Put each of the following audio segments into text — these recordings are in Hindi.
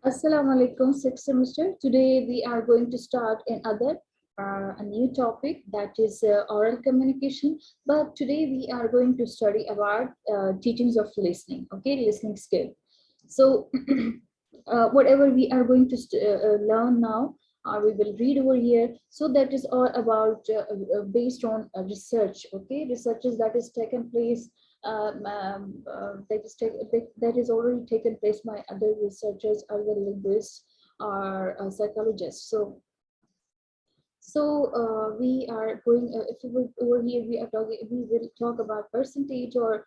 Assalamu alaikum, sixth semester. Today we are going to start a new topic that is oral communication. But today we are going to study about teachings of listening. Okay, listening skill. So whatever we are going to learn now, we will read over here. So that is all about based on research. Okay, researches that is taken place that is already taken place by other researchers, other linguists, or psychologists. So we are going. If we will, over here, we are talking. We will talk about percentage or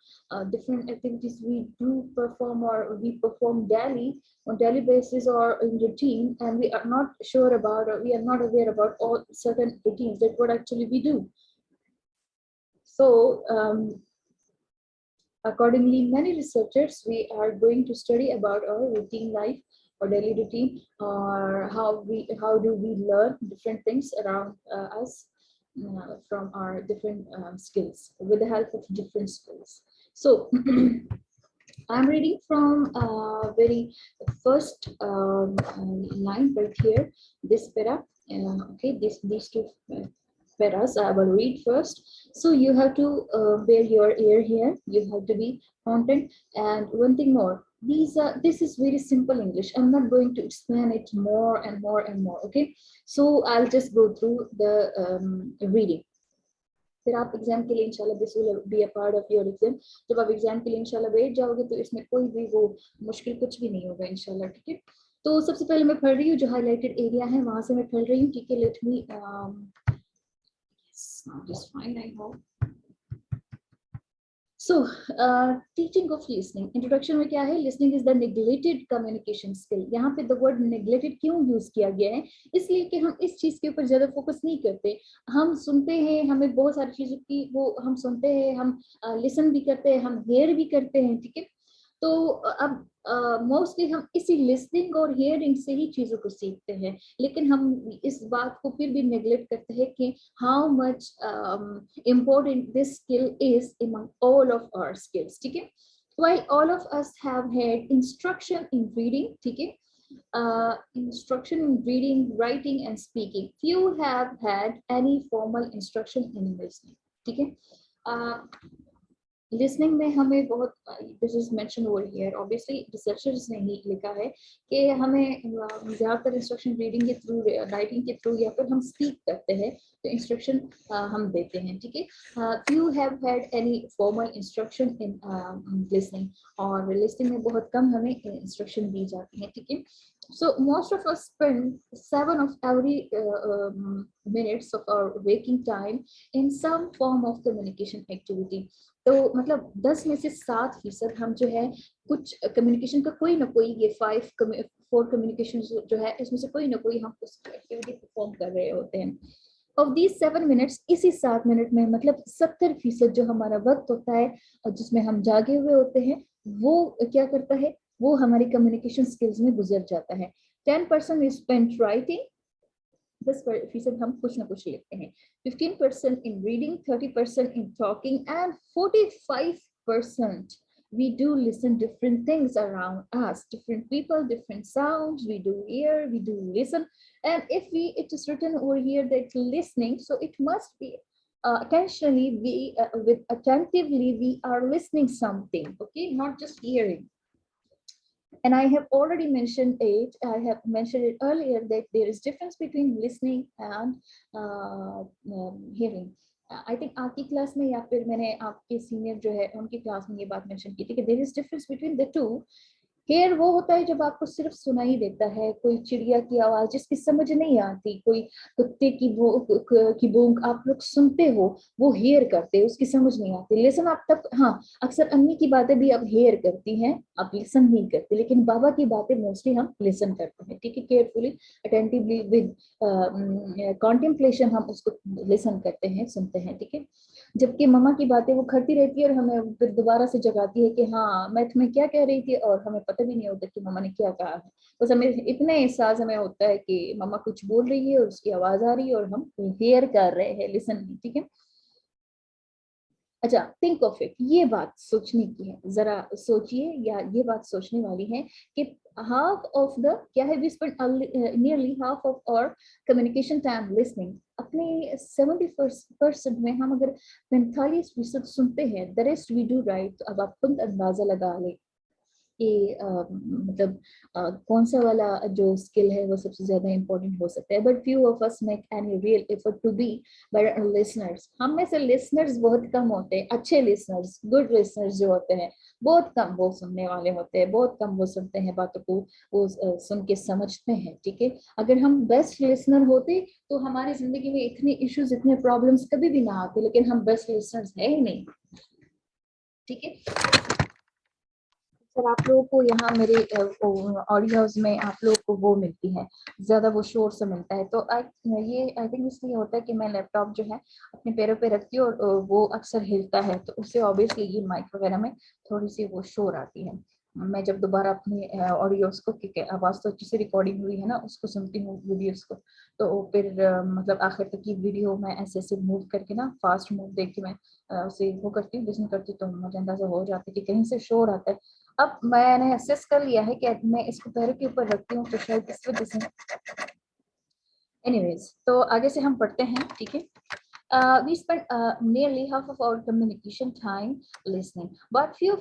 different activities we do perform or we perform daily on daily basis or in routine, and we are not sure about or we are not aware about all certain routines that what actually we do. So accordingly, many researchers, we are going to study about our routine life or daily routine, or how do we learn different things around us from our different skills with the help of different skills. So I'm reading from very first line right here, this para. Okay, these two paras I will read first. So you have to bear your ear here. You have to be content. And one thing more, this is very simple English. I'm not going to explain it more and more and more. Okay, so I'll just go through the reading. फिर आप एग्जाम के लिए इंशाल्लाह this will be a part of your exam. जब आप एग्जाम के लिए इंशाल्लाह बैठ जाओगे तो इसमें कोई भी वो मुश्किल कुछ भी नहीं होगा इंशाल्लाह. ठीक है, तो सबसे पहले मैं पढ़ रही हूँ जो हाईलाइटेड एरिया है वहां से मैं पढ़ रही हूँ. ठीक है, let me just fine I hope. So, teaching of listening. Introduction में क्या है? Listening is the neglected communication skill. यहाँ पे the word neglected क्यों use किया गया है? इसलिए कि हम इस चीज के ऊपर ज्यादा फोकस नहीं करते. हम सुनते हैं, हमें बहुत सारी चीजों की वो हम सुनते हैं, हम listen भी करते हैं, हम hear भी करते हैं. ठीक है, तो अब मोस्टली हम इसी लिसनिंग और हियरिंग से ही चीजों को सीखते हैं, लेकिन हम इस बात को फिर भी नेग्लेक्ट करते हैं कि how much important this skill is among all of our skills. ठीक है, while all of us have had instruction in reading, ठीक है, instruction in reading, writing and speaking, few have had any formal instruction in listening. ठीक है, लिसनिंग में हमें बहुत, this is mention over here, obviously researchers ने ही लिखा है कि हमें ज़्यादातर इंस्ट्रक्शन रीडिंग के थ्रू, राइटिंग के थ्रू या फिर हम स्पीक करते हैं तो इंस्ट्रक्शन हम देते हैं. ठीक है, few have had any formal instruction in listening, और लिसनिंग में बहुत कम हमें इंस्ट्रक्शन दी जाती है. ठीक है, so most of us spend 7 of every minutes of our waking time in some form of communication activity. तो मतलब 10 में से 7% हम जो है कुछ कम्युनिकेशन का कोई ना कोई, ये 4 कम्युनिकेशन जो है इसमें से कोई ना कोई हम उस एक्टिविटी परफॉर्म कर रहे होते हैं. ऑफ दीज 7 मिनट्स, इसी 7 मिनट में मतलब 70% जो हमारा वक्त होता है जिसमें हम जागे हुए होते हैं, वो क्या करता है, वो हमारी कम्युनिकेशन स्किल्स में गुजर जाता है. 10% इज स्पेंट राइटिंग, 10% हम कुछ ना कुछ लिखते हैं. 15% in reading, 30% in talking, and 45% we do listen different things around us, different people, different sounds. We do hear, we do listen, and if it is written over here that listening, so it must be attentionally, with attentively we are listening something. Okay, not just hearing. And I have already mentioned it. I have mentioned it earlier that there is difference between listening and hearing. I think आपकी क्लास में या फिर मैंने आपके सीनियर जो है उनकी क्लास में ये बात मेंशन की थी कि there is difference between the two. Hear वो होता है जब आपको सिर्फ सुनाई देता है, कोई चिड़िया की आवाज जिसकी समझ नहीं आती, कोई कुत्ते की भौंक आप लोग सुनते हो, वो हेयर करते हैं, उसकी समझ नहीं आती. लिसन आप तक, हाँ अक्सर अम्मी की बातें भी आप हेयर करती हैं, आप लिसन नहीं करते, लेकिन बाबा की बातें मोस्टली हम लिसन करते हैं. ठीक है, केयरफुली, अटेंटिवली, विद कॉन्टेम्पलेशन हम उसको लिसन करते हैं, सुनते हैं. ठीक है, जबकि मम्मा की बातें वो करती रहती है और हमें फिर दोबारा से जगाती है कि हाँ मैं तुम्हें क्या कह रही थी, और हमें पता भी नहीं होता कि मम्मा ने क्या कहा है. बस हमें इतने एहसास हमें होता है कि मम्मा कुछ बोल रही है और उसकी आवाज आ रही है और हम हेयर कर रहे हैं, लिसन नहीं. ठीक है, अच्छा, थिंक ऑफ इट, ये बात सोचने की है, जरा सोचिए, या ये बात सोचने वाली है कि हाफ ऑफ द क्या है, we spend nearly half of our communication time listening. अपने 70% में हम अगर 45% सुनते हैं, the rest we do right. तो अब आप खुद अंदाजा लगा ले कि मतलब कौन सा वाला जो स्किल है वो सबसे ज्यादा इम्पोर्टेंट हो सकता है। But few of us make any real effort to be better listeners. हम में से लिसनर्स बहुत कम होते हैं, अच्छे लिसनर्स, गुड लिसनर्स जो होते हैं बहुत कम वो सुनने वाले होते हैं, बहुत कम वो सुनते हैं बातों को, वो सुन के समझते हैं। ठीक है, अगर हम बेस्ट लिसनर होते तो हमारी जिंदगी में इतने इश्यूज, इतने प्रॉब्लम्स कभी भी ना आते, लेकिन हम बेस्ट लिसनर्स है ही नहीं। ठीक है सर, आप लोगों को यहाँ मेरे ऑडियोज में आप लोगों को वो मिलती है, ज्यादा वो शोर से मिलता है। तो आई थिंक इसलिए होता है कि मैं लैपटॉप जो है अपने पैरों पे रखती हूँ और वो अक्सर हिलता है, तो उससे ऑब्वियसली ये माइक वगैरह में थोड़ी सी वो शोर आती है। मैं जब दोबारा अपने ऑडियोज को, क्योंकि आवाज तो अच्छी से रिकॉर्डिंग हुई है ना, उसको सुनती हूँ वीडियोस को, तो फिर मतलब आखिर तक की वीडियो मैं ऐसे ऐसे मूव करके ना, फास्ट मूव देख के मैं उसे वो करती हूँ, लिसन करती हूँ, तो मुझे अंदाजा हो जाता है कि कहीं से शोर आता है। अब मैंने असेस कर लिया है कि मैं इसको पैरों के ऊपर रखती हूँ, तो शायद इस वजह से। एनीवेज, तो आगे से हम पढ़ते हैं। ठीक है, we spend nearly half of our communication time listening, but few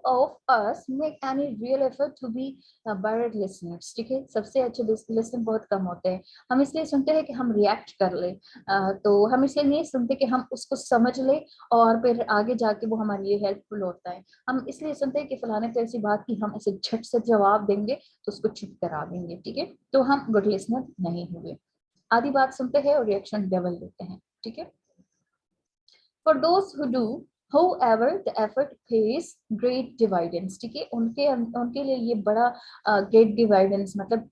of us make any real effort to be better listeners. ठीक है, सबसे अच्छे लिसन बहुत कम होते हैं। हम इसलिए सुनते हैं कि हम रिएक्ट कर ले, तो हम इसलिए नहीं सुनते कि हम उसको समझ ले और फिर आगे जाके वो हमारे लिए हेल्पफुल होता है। हम इसलिए सुनते हैं कि फलाने तो ऐसी बात की, हम ऐसे झट से जवाब देंगे तो उसको चुप करा देंगे। ठीक है, तो हम गुड लिसनर नहीं हुए। आधी बात सुनते हैं और रिएक्शन डेवल देते हैं। ठीक है, for those who do however the effort pays great dividends। ठीक है, उनके उनके लिए ये बड़ा ग्रेट डिवाइडेंस, मतलब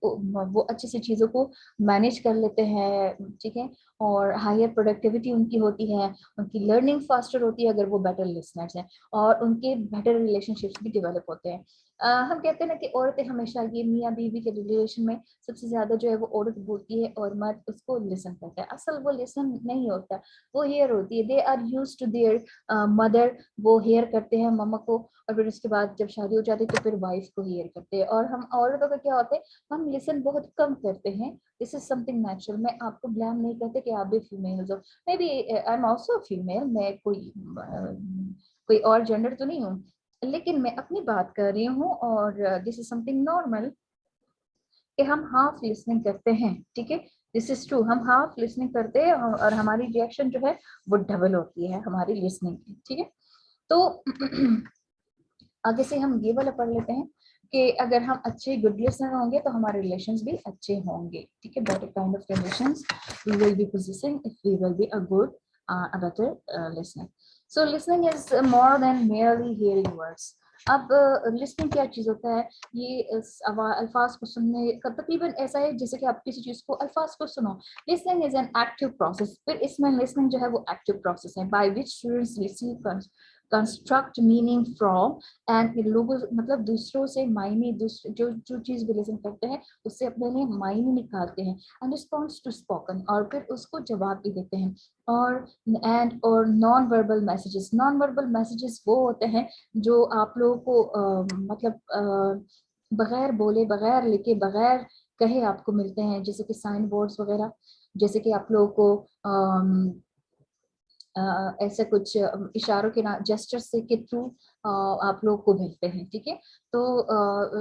वो अच्छे से चीजों को मैनेज कर लेते हैं। ठीक है, और हायर प्रोडक्टिविटी उनकी होती है, उनकी लर्निंग फास्टर होती है अगर वो बेटर लिसनर्स हैं, और उनके बेटर रिलेशनशिप्स भी डेवलप होते हैं। हम कहते हैं ना कि औरतें हमेशा, ये मियाँ बीवी के रिलेशन में सबसे ज्यादा जो है वो औरत बोलती है और मर्द उसको लिसन करता है। असल वो लिसन नहीं होता, वो हेयर होती है। They are use to their mother, वो हेयर करते हैं मम्मा को, और फिर उसके बाद जब शादी हो जाती है तो फिर वाइफ को हेयर करते हैं। और हम औरतों का क्या होता है, हम लिसन बहुत कम करते हैं। This is something natural. मैं आपको ब्लेम नहीं करते कि आप भी फीमेल हो, may be I am also female, मैं कोई और जेंडर तो नहीं हूँ, लेकिन मैं अपनी बात कर रही हूँ। और दिस इज समथिंग नॉर्मल कि हम हाफ लिसनिंग करते हैं। ठीक है, दिस इज ट्रू, हम हाफ लिसनिंग करते हैं और हमारी रिएक्शन जो है वो डबल होती है हमारी लिसनिंग की। ठीक है, तो आगे से हम ये वाला पढ़ लेते हैं कि अगर हम अच्छे गुड लिसनर होंगे तो हमारे रिलेशंस भी अच्छे होंगे। ठीक है, better kind of relations we will be possessing if we will be a good a better listener. So listening is more than merely hearing words. अब लिसनिंग क्या चीज होता है, ये अल्फाज को सुनने का तकरीबन ऐसा है जैसे कि आप किसी चीज को अल्फाज को सुनो। Listening is an active process. फिर इसमें लिसनिंग जो है वो एक्टिव प्रोसेस है, by which students receive construct meaning from, and लोगों मतलब दूसरों से मायने, दूसरे जो जो चीज भी लिसन करते हैं उससे अपने लिए मायने निकालते हैं, एंड रिस्पॉन्स टू स्पोकन, और फिर उसको जवाब भी देते हैं। और non verbal messages, non verbal messages वो होते हैं जो आप लोगों को मतलब बगैर बोले, बगैर लिखे, बगैर कहे आपको मिलते हैं, जैसे कि साइन बोर्ड्स वगैरह, जैसे कि आप लोगों को ऐसे कुछ इशारों के जेस्चर्स के थ्रू आप लोग को मिलते हैं। ठीक है, तो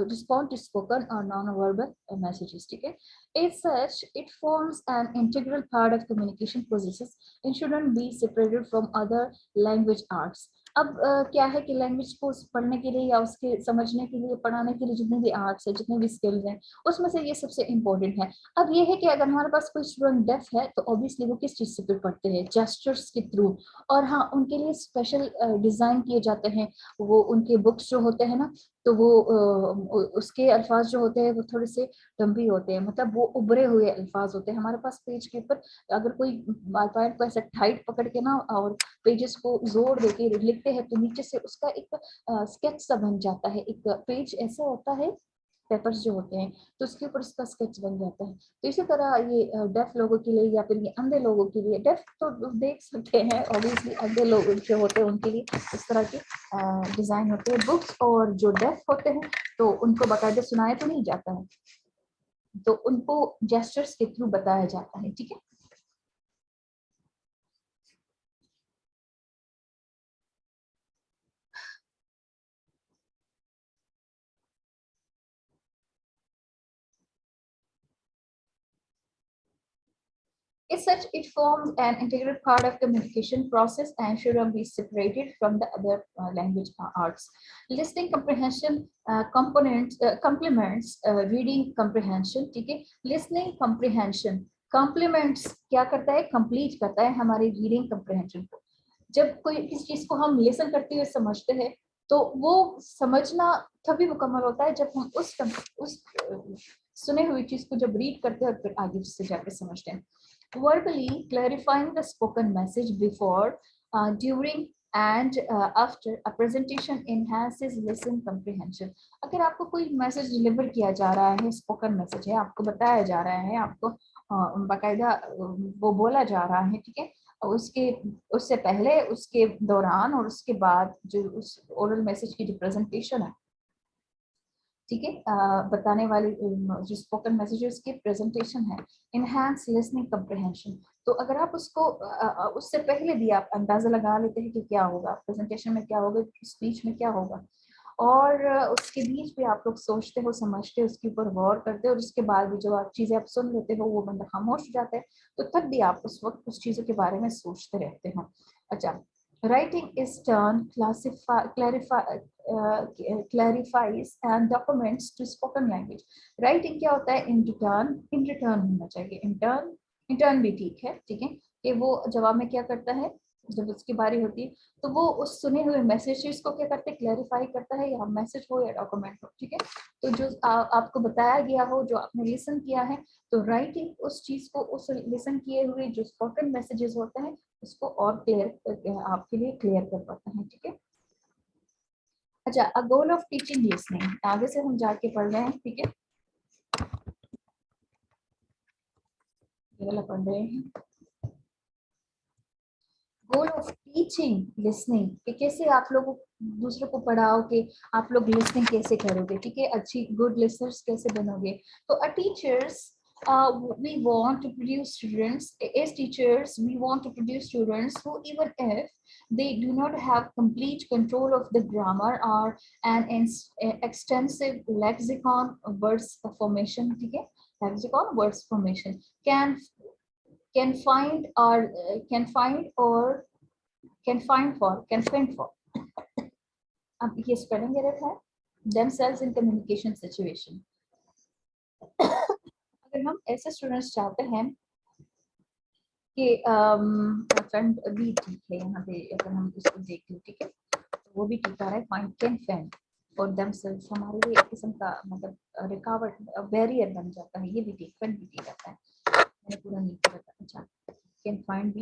रिस्पॉन्ड टू स्पोकन और नॉन वर्बल मैसेजेस। ठीक है, as such it forms an integral part of communication processes and shouldn't be separated from other language arts। अब क्या है कि लैंग्वेज को पढ़ने के लिए या उसके समझने के लिए, पढ़ाने के लिए जितने भी आर्ट्स है, जितने भी स्किल्स हैं, उसमें से ये सबसे इम्पोर्टेंट है। अब ये है कि अगर हमारे पास कोई स्टूडेंट डेफ है तो ऑब्वियसली वो किस चीज से पढ़ते हैं, जेस्चर्स के थ्रू। और हाँ, उनके लिए स्पेशल डिजाइन किए जाते हैं, वो उनके बुक्स जो होते हैं ना, तो वो उसके अल्फाज जो होते हैं वो थोड़े से लंबी होते हैं, मतलब वो उभरे हुए अल्फाज होते हैं। हमारे पास पेज के ऊपर अगर कोई पॉइंट को ऐसे टाइट पकड़ के ना और पेजेस को जोर देके लिखते हैं तो नीचे से उसका एक स्केच सा बन जाता है, एक पेज ऐसा होता है पेपर्स जो होते हैं, तो उसके ऊपर इसका स्केच बन जाता है। तो इसी तरह ये डेफ लोगों के लिए या फिर ये अंधे लोगों के लिए, डेफ तो देख सकते हैं ऑब्वियसली, अंधे लोग जो होते हैं उनके लिए इस तरह के डिजाइन होते हैं बुक्स। और जो डेफ होते हैं तो उनको बाकायदा सुनाया तो नहीं जाता है, तो उनको जेस्चर्स के थ्रू बताया जाता है, ठीक है। As such, it forms an integral part of communication process and should not be separated from the other language arts. Listening comprehension complements reading comprehension. ठीक है, listening comprehension complements क्या करता है, complete करता है हमारे reading comprehension को। जब कोई किसी चीज को हम लिसन करते हुए समझते हैं तो वो समझना तभी मुकम्मल होता है जब हम उस सुने हुई चीज को जब रीड करते हैं और फिर आगे उससे जाकर समझते हैं। Verbally clarifying the spoken message before, during and after a presentation enhances listen comprehension. अगर आपको कोई मैसेज डिलीवर किया जा रहा है, स्पोकन मैसेज है, आपको बताया जा रहा है, आपको बाकायदा वो बोला जा रहा है, ठीक है, उसके उससे पहले, उसके दौरान और उसके बाद जो उस ओरल मैसेज की जो प्रेजेंटेशन है, ठीक है, बताने वाली जो स्पोकन मैसेजेस की प्रेजेंटेशन है, इनहैंस लिसनिंग कम्प्रिहेंशन। तो अगर आप उसको उससे पहले भी आप अंदाजा लगा लेते हैं कि क्या होगा प्रेजेंटेशन में, क्या होगा स्पीच में, क्या होगा, और उसके बीच भी आप लोग सोचते हो, समझते हो, उसके ऊपर गौर करते हो, और उसके बाद भी जो आप चीजें आप सुन लेते हो वो बंदा खामोश हो जाता है, तो तब भी आप उस वक्त उस चीजों के बारे में सोचते रहते हो। अच्छा, writing is turn clarifies and documents to spoken language. Writing क्या होता है, in return होना चाहिए, in turn भी ठीक है, ठीक है, कि वो जवाब में क्या करता है, जब उसकी बारी होती है तो वो उस सुने हुए मैसेजेस को क्या करते हैं, क्लैरिफाई करता है, या मैसेज हो या डॉक्यूमेंट हो, ठीक है। तो जो आपको बताया गया हो, जो आपने लिसन किया है, तो राइटिंग उस चीज को, उस लिसन किए हुए जो स्पोकन मैसेजेस होते हैं उसको और क्लियर आपके लिए क्लियर कर पाता है, ठीक है। अच्छा, अ गोल ऑफ टीचिंग लिसनिंग, आगे से हम जाके पढ़ रहे हैं, ठीक है, ये वाला पढ़ रहे हैं। गोल ऑफ टीचिंग लिसनिंग, कि कैसे आप लोग दूसरों को पढ़ाओ, कि आप लोग लिसनिंग कैसे करोगे, ठीक है, अच्छी गुड लिसनर्स कैसे बनोगे। तो अ teachers we want to produce students, as teachers we want to produce students who, even if they do not have complete control of the grammar or an extensive lexicon words formation, ठीक है, lexicon words formation, can find or can find or can find for, अब ये स्पेलिंग एरर है, themselves in communication situation। अगर हम ऐसे स्टूडेंट्स चाहते हैं कि फ्रेंड भी ठीक है, यहाँ पे अगर हम इसको देख लें, ठीक है, तो वो भी ठीक आ रहा है, फाइंड कैन फाइंड और themselves हमारे लिए एक किस्म का मतलब रुकावट, बैरियर बन जाता है, ये भी ठीक, फन भी ठीक आता है, मैंने पूरा नहीं किया था। अच्छा, can find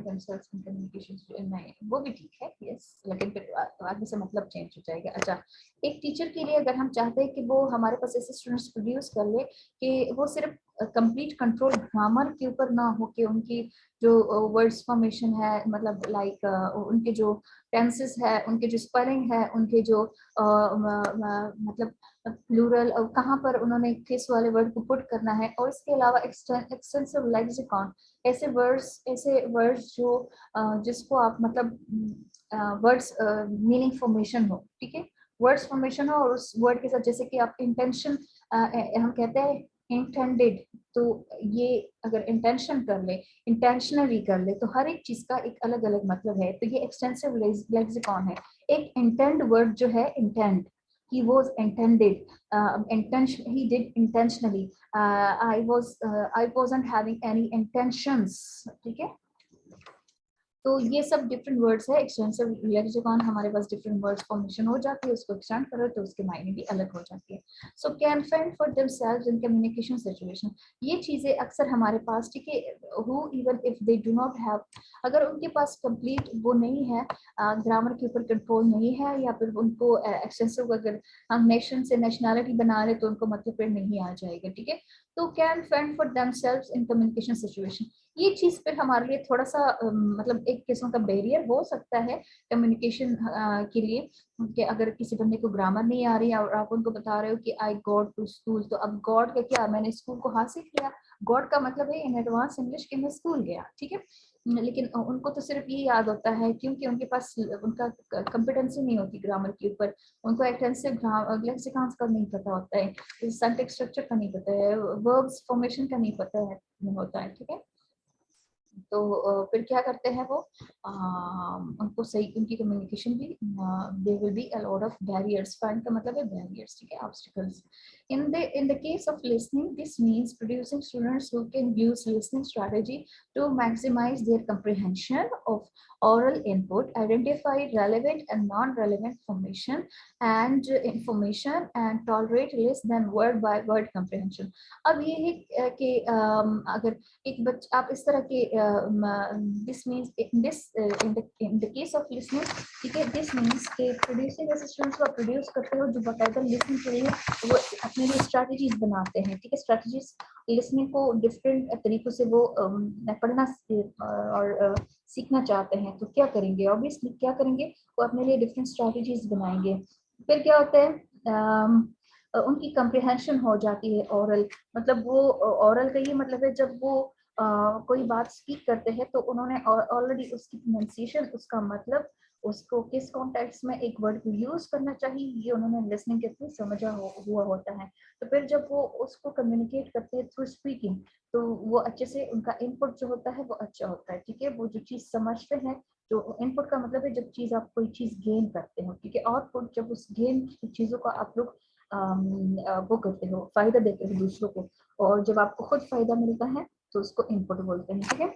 themselves in communication नहीं, वो भी ठीक है, यस, लेकिन फिर आगे से मतलब चेंज हो जाएगा। अच्छा, एक टीचर के लिए अगर हम चाहते हैं कि वो हमारे पास ऐसे स्टूडेंट्स प्रोड्यूस कर ले कि वो सिर्फ कंप्लीट कंट्रोल ग्रामर के ऊपर ना हो, कि उनकी जो वर्ड्स फॉर्मेशन है, मतलब लाइक उनके जो टेंसेस है, उनके जो स्पेलिंग है, उनके जो मतलब प्लूरल और कहाँ पर उन्होंने किस वाले वर्ड को पुट करना है, और इसके अलावा एक्सटेंसिव लेक्सिकॉन, ऐसे वर्ड्स जो जिसको आप मतलब वर्ड्स मीनिंग फॉर्मेशन हो, ठीक है, वर्ड्स फॉर्मेशन हो, और उस वर्ड के साथ जैसे कि आप इंटेंशन, हम कहते हैं इंटेंडेड, तो ये अगर इंटेंशन कर ले, इंटेंशनली कर ले, तो हर एक चीज का एक अलग अलग मतलब है, तो ये एक्सटेंसिव लेक्सिकॉन है। एक इंटेंड वर्ड जो है, intend, he was intended, he did intentionally, I wasn't having any intentions, ठीक है। तो ये सब डिफरेंट वर्ड्स है। एक्सटेंसिव लेक्सिकॉन हमारे पास डिफरेंट वर्ड्स फॉर्मेशन हो जाती है, उसको एक्सटेंड करो तो उसके मायने भी अलग हो जाती है। So can fend for themselves in communication situation, ये चीजें अक्सर हमारे पास, ठीक है, who even if they do not have, अगर उनके पास कंप्लीट वो नहीं है, ग्रामर के ऊपर कंट्रोल नहीं है, या फिर उनको एक्सटेंसिव, अगर हम नेशन से नेशनैलिटी बना रहे तो उनको मतलब फिर नहीं आ जाएगा, ठीक है। तो can fend for themselves in communication situation, ये चीज फिर हमारे लिए थोड़ा सा मतलब एक किस्म का बैरियर हो सकता है कम्युनिकेशन के लिए, कि अगर किसी बंदे को ग्रामर नहीं आ रही है और आप उनको बता रहे हो कि आई गॉट टू स्कूल, तो अब गॉड का क्या, मैंने स्कूल को हासिल किया, गॉड का मतलब है इन एडवांस इंग्लिश कि मैं स्कूल गया, ठीक है। लेकिन उनको तो सिर्फ ये याद होता है, क्योंकि उनके पास उनका कॉम्पिटेंसी नहीं होती ग्रामर के ऊपर, उनको एक्सटेंसिव लेक्सिकॉन्स का नहीं पता होता है, सिंटैक्स स्ट्रक्चर का नहीं पता है, वर्ब्स फॉर्मेशन का नहीं पता है होता है, ठीक है। तो फिर क्या करते हैं वो, उनको सही, उनकी कम्युनिकेशन भी, there will be a lot of barriers, find का मतलब है बैरियर्स, ठीक है, obstacles. In the case of listening, this means producing students who can use listening strategy to maximize their comprehension of oral input, identify relevant and non-relevant information and tolerate less than word by word comprehension। अब ये है कि अगर एक बच्चा, आप इस तरह के this means in the case of listening, ठीक है, दिस मींस के प्रोड्यूसिंग असिस्टेंट्स को प्रोड्यूस करते हो जो बाकायदा लिसनिंग के लिए वो अपने लिए स्ट्रेटजीज बनाते हैं, ठीक है। स्ट्रेटजीज लिसनिंग को डिफरेंट तरीकों से वो पढ़ना और सीखना चाहते हैं, तो क्या करेंगे, ऑब्वियसली क्या करेंगे, वो अपने लिए डिफरेंट स्ट्रेटजीज बनाएंगे। फिर क्या होता है, उनकी कंप्रिहेंशन हो जाती है ओरल, मतलब वो ओरल का ये मतलब है जब वो कोई बात स्पीक करते हैं तो उन्होंने ऑलरेडी उसकी प्रोनाउंसिएशन, उसका मतलब, उसको किस कॉन्टेक्स्ट में एक वर्ड को यूज करना चाहिए, ये उन्होंने लिसनिंग के थ्रू समझा हुआ होता है। तो फिर जब वो उसको कम्युनिकेट करते हैं थ्रू स्पीकिंग, तो वो अच्छे से, उनका इनपुट जो होता है वो अच्छा होता है, ठीक है। वो जो चीज समझते हैं, जो इनपुट का मतलब है जब चीज आप कोई चीज गेन करते हो, ठीक है। आउटपुट जब उस गेन की चीजों को आप लोग वो करते हो, फायदा देते हो दूसरों को, और जब आपको खुद फायदा मिलता है तो उसको इनपुट बोलते हैं, ठीक है।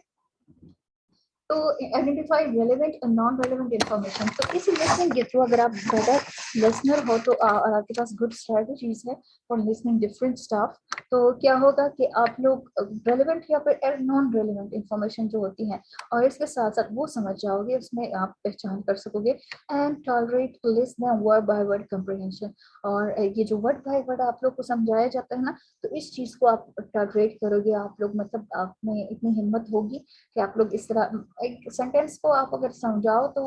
तो आइडेंटिफाई रेलेवेंट और नॉन रेलेवेंट इंफॉर्मेशन, तो इस लिसनिंग के थ्रू अगर आप बेटर लिसनर हो तो आपके पास गुड स्ट्रेटजीज है फॉर लिसनिंग डिफरेंट स्टफ। तो क्या होगा कि आप लोग रेलेवेंट या फिर नॉन रेलेवेंट इंफॉर्मेशन जो होती है, और इसके साथ साथ वो समझ जाओगे, उसमें आप पहचान कर सकोगे। And tolerate listen word by word comprehension, और ये जो वर्ड बाय वर्ड आप लोग को समझाया जाता है ना, तो इस चीज को आप टॉलरेट करोगे, आप लोग मतलब आप में इतनी हिम्मत होगी कि आप लोग इस तरह एक सेंटेंस को आप अगर समझाओ तो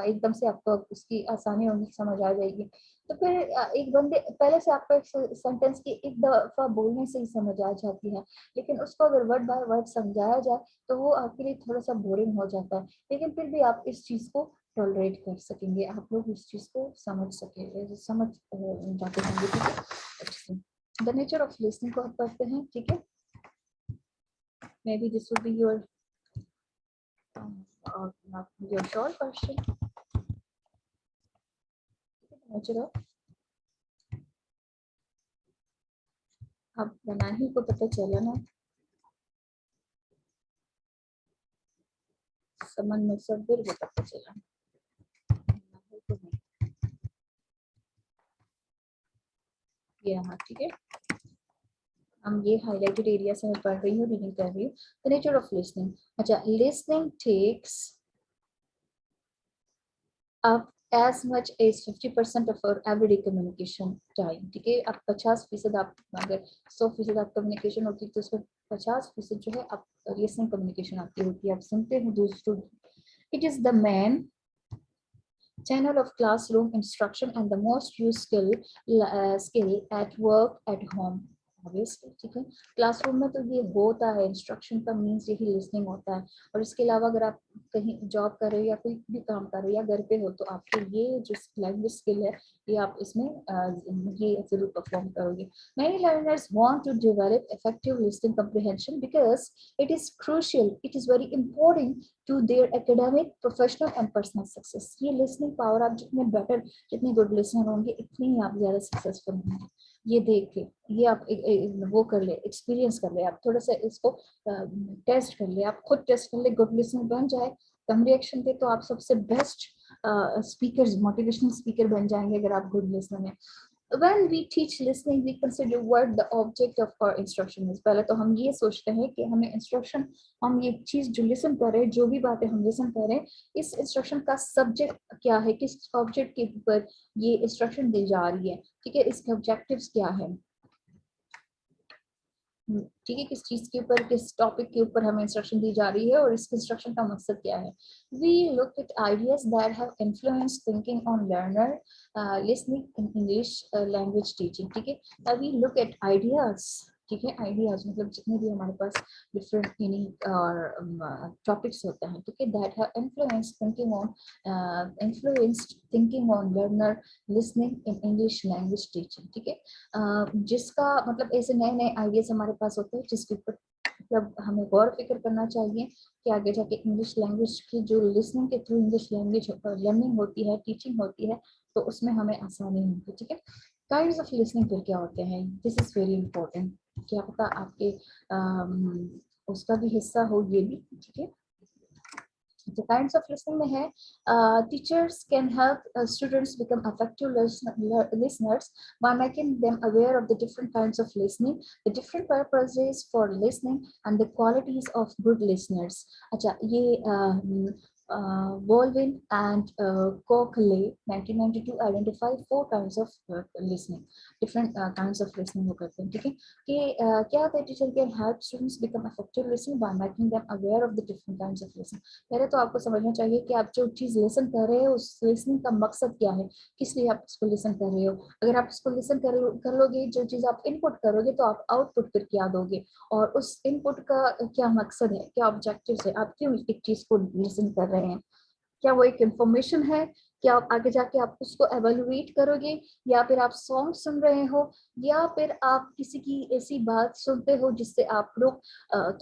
एकदम से आपको उसकी आसानी होगी, समझ आ जाएगी। तो फिर एक बंदे पहले से आपको एक सेंटेंस की एक दफा बोलने से ही समझ आ जाती है, लेकिन उसको अगर वर्ड बाय वर्ड समझाया जाए तो वो आपके लिए थोड़ा सा बोरिंग हो जाता है, लेकिन फिर भी आप इस चीज को टॉलरेट कर सकेंगे, आप लोग इस चीज को समझ सकेंगे, समझ जाते होंगे, ठीक है। द नेचर ऑफ लिसनिंग को आप पढ़ते हैं, ठीक है। May be this will be your your short question. चलो अब बना ही को पता चला ना, समझ में सब बिर को पता चला, ये हाँ, ठीक है। हम ये हाईलाइटेड एरिया से मैं पढ़ रही हूँ, रीडिंग कर रही हूँ। द नेचर ऑफ लिसनिंग, अच्छा, listening takes up as much as 50% of our everyday communication time, ठीक है। अब 50%, आप अगर 100% आप कम्युनिकेशन होती है तो उसमें 50% जो है आप लिसनिंग कम्युनिकेशन आपकी होती है, आप सुनते हैं दूसरों। It is the main channel of classroom instruction and the most used skill at work at home, obviously, ठीक है। क्लासरूम में तो ये होता है, इंस्ट्रक्शन का मीन्स यही लिसनिंग होता है, और इसके अलावा अगर आप कहीं जॉब कर रहे हो या कोई भी काम कर रहे हो या घर पे हो तो आपके ये जो लैंग्वेज स्किल है ये आप इसमें ये जरूर परफॉर्म करोगे। Many learners want to develop effective listening comprehension because it is crucial, it is very important to their academic, professional and personal success। ये listening power आप जितने better, जितने good listener होंगे इतनी ही आप ज़्यादा successful होंगे। ये देख के, ये आप वो कर ले, एक्सपीरियंस कर ले, आप थोड़ा सा इसको टेस्ट कर ले, आप खुद टेस्ट कर ले, गुड लिसनर बन जाए कम रिएक्शन थे तो आप सबसे बेस्ट स्पीकर्स, मोटिवेशनल स्पीकर बन जाएंगे अगर आप गुड लिसनर हैं। When we teach listening, we consider what the object of our instruction is. पहले तो हम ये सोचते हैं कि हमें इंस्ट्रक्शन, हम ये चीज जो लिसन कर रहे हैं, जो भी बातें हम लिसन कर रहे हैं, इस इंस्ट्रक्शन का सब्जेक्ट क्या है, किस ऑब्जेक्ट के ऊपर ये इंस्ट्रक्शन दी जा रही है, ठीक है, इसके ऑब्जेक्टिव्स क्या है, ठीक है, किस चीज के ऊपर, किस टॉपिक के ऊपर हमें इंस्ट्रक्शन दी जा रही है और इस इंस्ट्रक्शन का मकसद क्या है। We look at ideas that have influence thinking on learner listening in English language teaching, ठीक है, वी लुक एट आइडियाज, ठीक है, आइडियाज मतलब जितने भी हमारे पास डिफरेंट मीनिंग और टॉपिक्स होते हैं, ठीक है, that have influenced thinking on learner listening in English language teaching, ठीक है, जिसका मतलब ऐसे नए नए आइडियाज हमारे पास होते हैं जिसके ऊपर मतलब हमें गौर फिक्र करना चाहिए कि आगे जाके इंग्लिश लैंग्वेज की जो लिसनिंग के थ्रू इंग्लिश लैंग्वेज लर्निंग होती है, टीचिंग होती है, तो उसमें हमें आसानी होगी, ठीक है। काइंड्स ऑफ लिसनिंग फिर क्या होते हैं, दिस इज वेरी इंपॉर्टेंट, क्या पता आपके उसका भी हिस्सा हो ये भी, ठीक है। The kinds of listening में है, teachers can help students become effective listeners by making them aware of the different kinds of listening, the different purposes for listening and the qualities of good listeners. अच्छा, ये Baldwin and Coakley 1992 identify 4 kinds of listening, different kinds of listening वो करते हैं, ठीक है, कि क्या होता है, teacher can help students become effective listening by making them aware of the different kinds of listening. पहले तो आपको समझना चाहिए कि आप जो चीज लिसन कर रहे हो उस लिसनिंग का मकसद क्या है, किस लिए आप उसको लिसन कर रहे हो। अगर आप उसको लिसन कर लोगे, जो चीज आप इनपुट करोगे तो आप आउटपुट फिर क्या दोगे, और उस इनपुट का क्या मकसद है, क्या ऑब्जेक्टिव है, आप क्यों एक चीज को लिसन कर रहे हैं, क्या वो एक इंफॉर्मेशन है, क्या आप आगे जाके आप उसको एवेलुएट करोगे, या फिर आप सॉन्ग सुन रहे हो, या फिर आप किसी की ऐसी बात सुनते हो जिससे आप लोग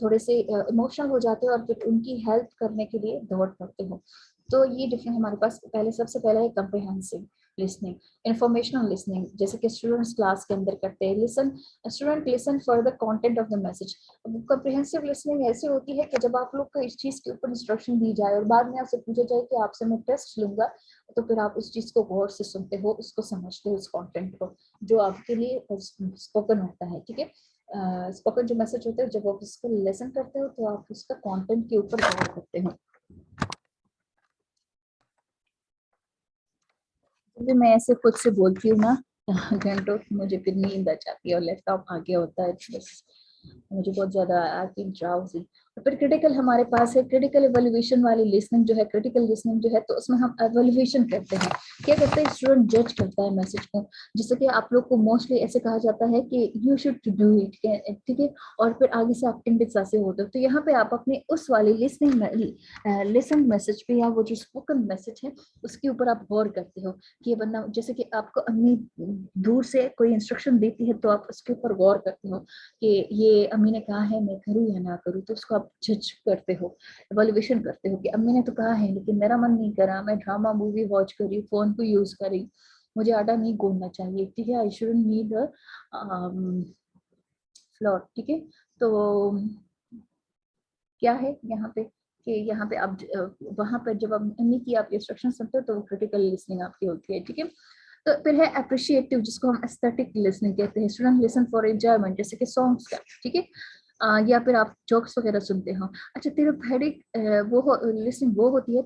थोड़े से इमोशनल हो जाते हो और फिर उनकी हेल्प करने के लिए दौड़ पड़ते हो। तो ये डिफरेंट हमारे पास पहले सबसे पहला है कम्प्रिहेंसिव लिसनिंग, इंफॉर्मेशनल लिसनिंग, जैसे कि स्टूडेंट्स क्लास के अंदर करते हैं, listen student listen for the content of the message. Comprehensive listening ऐसी होती है कि जब आप लोग को इस चीज के ऊपर इंस्ट्रक्शन दी जाए और बाद में आपसे पूछा जाए कि आपसे मैं टेस्ट लूंगा, तो फिर आप उस चीज को गौर से सुनते हो, उसको समझते हो, उस कंटेंट को जो आपके लिए स्पोकन होता है, ठीक है। स्पोकन जो मैसेज होता है, जब आप उसको लेसन करते हो तो आप उसका कंटेंट के ऊपर गौर करते हो। जब मैं ऐसे खुद से बोलती हूँ ना घंटों, मुझे फिर नींद आ जाती है और लैपटॉप आगे होता है, बस मुझे बहुत ज्यादा आई फील ड्राउजी। फिर क्रिटिकल हमारे पास है, क्रिटिकल एवेल्युएशन वाली लिसनिंग जो है, क्रिटिकल लिसनिंग जो है, तो उसमें हम एवेल्युएशन करते हैं, क्या करते हैं, स्टूडेंट जज करता है मैसेज को, जिससे कि आप लोग को मोस्टली ऐसे कहा जाता है कि यू शुड डू इट, ठीक है, और फिर आगे से आप इंडेक्स से होते हो। तो यहाँ पे आप अपने उस वाली लिसनिंग लिसन मैसेज पे या वो जो स्पोकन मैसेज है उसके ऊपर आप गौर करते हो कि ये बंदा, जैसे कि आपको अम्मी दूर से कोई इंस्ट्रक्शन देती है तो आप उसके ऊपर गौर करते हो कि ये अम्मी ने कहा है, मैं करूँ या ना करूँ, तो उसको आप जज करते हो, एवल्युएशन करते हो कि अम्मी ने तो कहा है लेकिन मेरा मन नहीं करा, मैं ड्रामा मूवी वॉच करी, फोन को यूज करी, मुझे आटा नहीं गूंदना चाहिए, ठीक है, आई शुडंट नीड फ्लोर, ठीक है। तो क्या है यहाँ पे कि यहाँ पे आप वहां पर जब आप अम्मी की आप इंस्ट्रक्शन सुनते हो तो वो क्रिटिकल लिसनिंग आपकी होती है, ठीक है। तो फिर है अप्रिशिएटिव, जिसको हम एस्थेटिक लिसनिंग कहते हैं, स्टूडेंट लिसन फॉर एंजॉयमेंट, जैसे कि सॉन्ग्स का, ठीक है, या फिर आप जोक्स वगैरह सुनते हो। अच्छा, थेरोपैथिक वो लिसनिंग वो होती है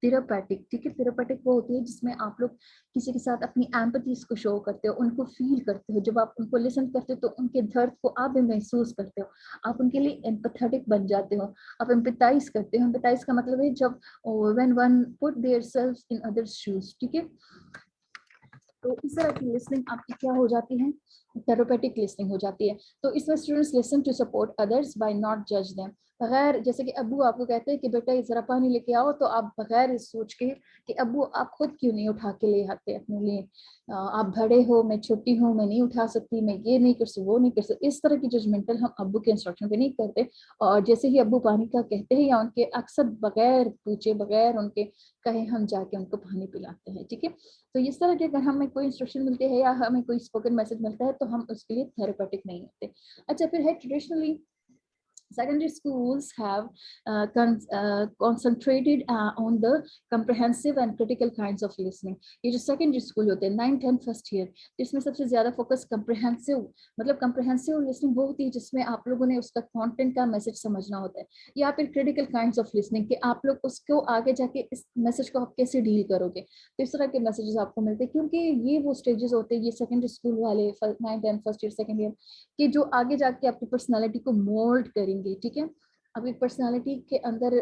थेरापेटिक, ठीक है, थेरापेटिक वो होती है जिसमें आप लोग किसी के साथ अपनी एम्पैथीज को शो करते हो, उनको फील करते हो, जब आप उनको लिसन करते हो तो उनके दर्द को आप भी महसूस करते हो, आप उनके लिए एम्पैथेटिक बन जाते हो, आप एम्पैथाइज करते हो। एम्पैथाइज का मतलब है जब when one put their self in others shoes, ठीक है। तो इस तरह की लिसनिंग आपकी क्या हो जाती है, थेरेपेटिक लिसनिंग हो जाती है। तो इसमें students listen to support others by not जज देम, बगैर, जैसे कि अब्बू आपको कहते हैं कि बेटा ये जरा पानी लेके आओ, तो आप बगैर इस सोच के कि अब्बू आप खुद क्यों नहीं उठा के ले आते अपने लिए, आप बड़े हो, मैं छोटी हूँ, मैं नहीं उठा सकती, मैं ये नहीं कर सकती, वो नहीं कर सकती, इस तरह की जजमेंटल हम अब्बू के इंस्ट्रक्शन पे नहीं करते। और जैसे ही अब्बू पानी का कहते हैं या उनके अक्सर बगैर पूछे, बगैर उनके कहे, हम जाके उनको पानी पिलाते हैं, ठीक है। तो इस तरह के अगर हमें कोई इंस्ट्रक्शन मिलते हैं या हमें कोई स्पोकन मैसेज मिलता है तो हम उसके लिए थेरेपेटिक नहीं होते। अच्छा, फिर है traditionally Secondary schools have concentrated on the comprehensive and critical kinds of listening. ये जो secondary school होते हैं 9th and first year, इसमें सबसे ज्यादा focus comprehensive, मतलब comprehensive listening वो होती है जिसमें आप लोगों ने उसका content का message समझना होता है, या फिर critical kinds of listening कि आप लोग उसको आगे जाके इस message को आप कैसे deal करोगे, तो इस तरह के messages आपको मिलते हैं, क्योंकि ये वो stages होते हैं ये secondary school वाले 9th and first year second year कि जो आगे जाके आपकी पर्सनालिटी को मोल्ड करेंगे, ठीक है। अभी पर्सनालिटी के अंदर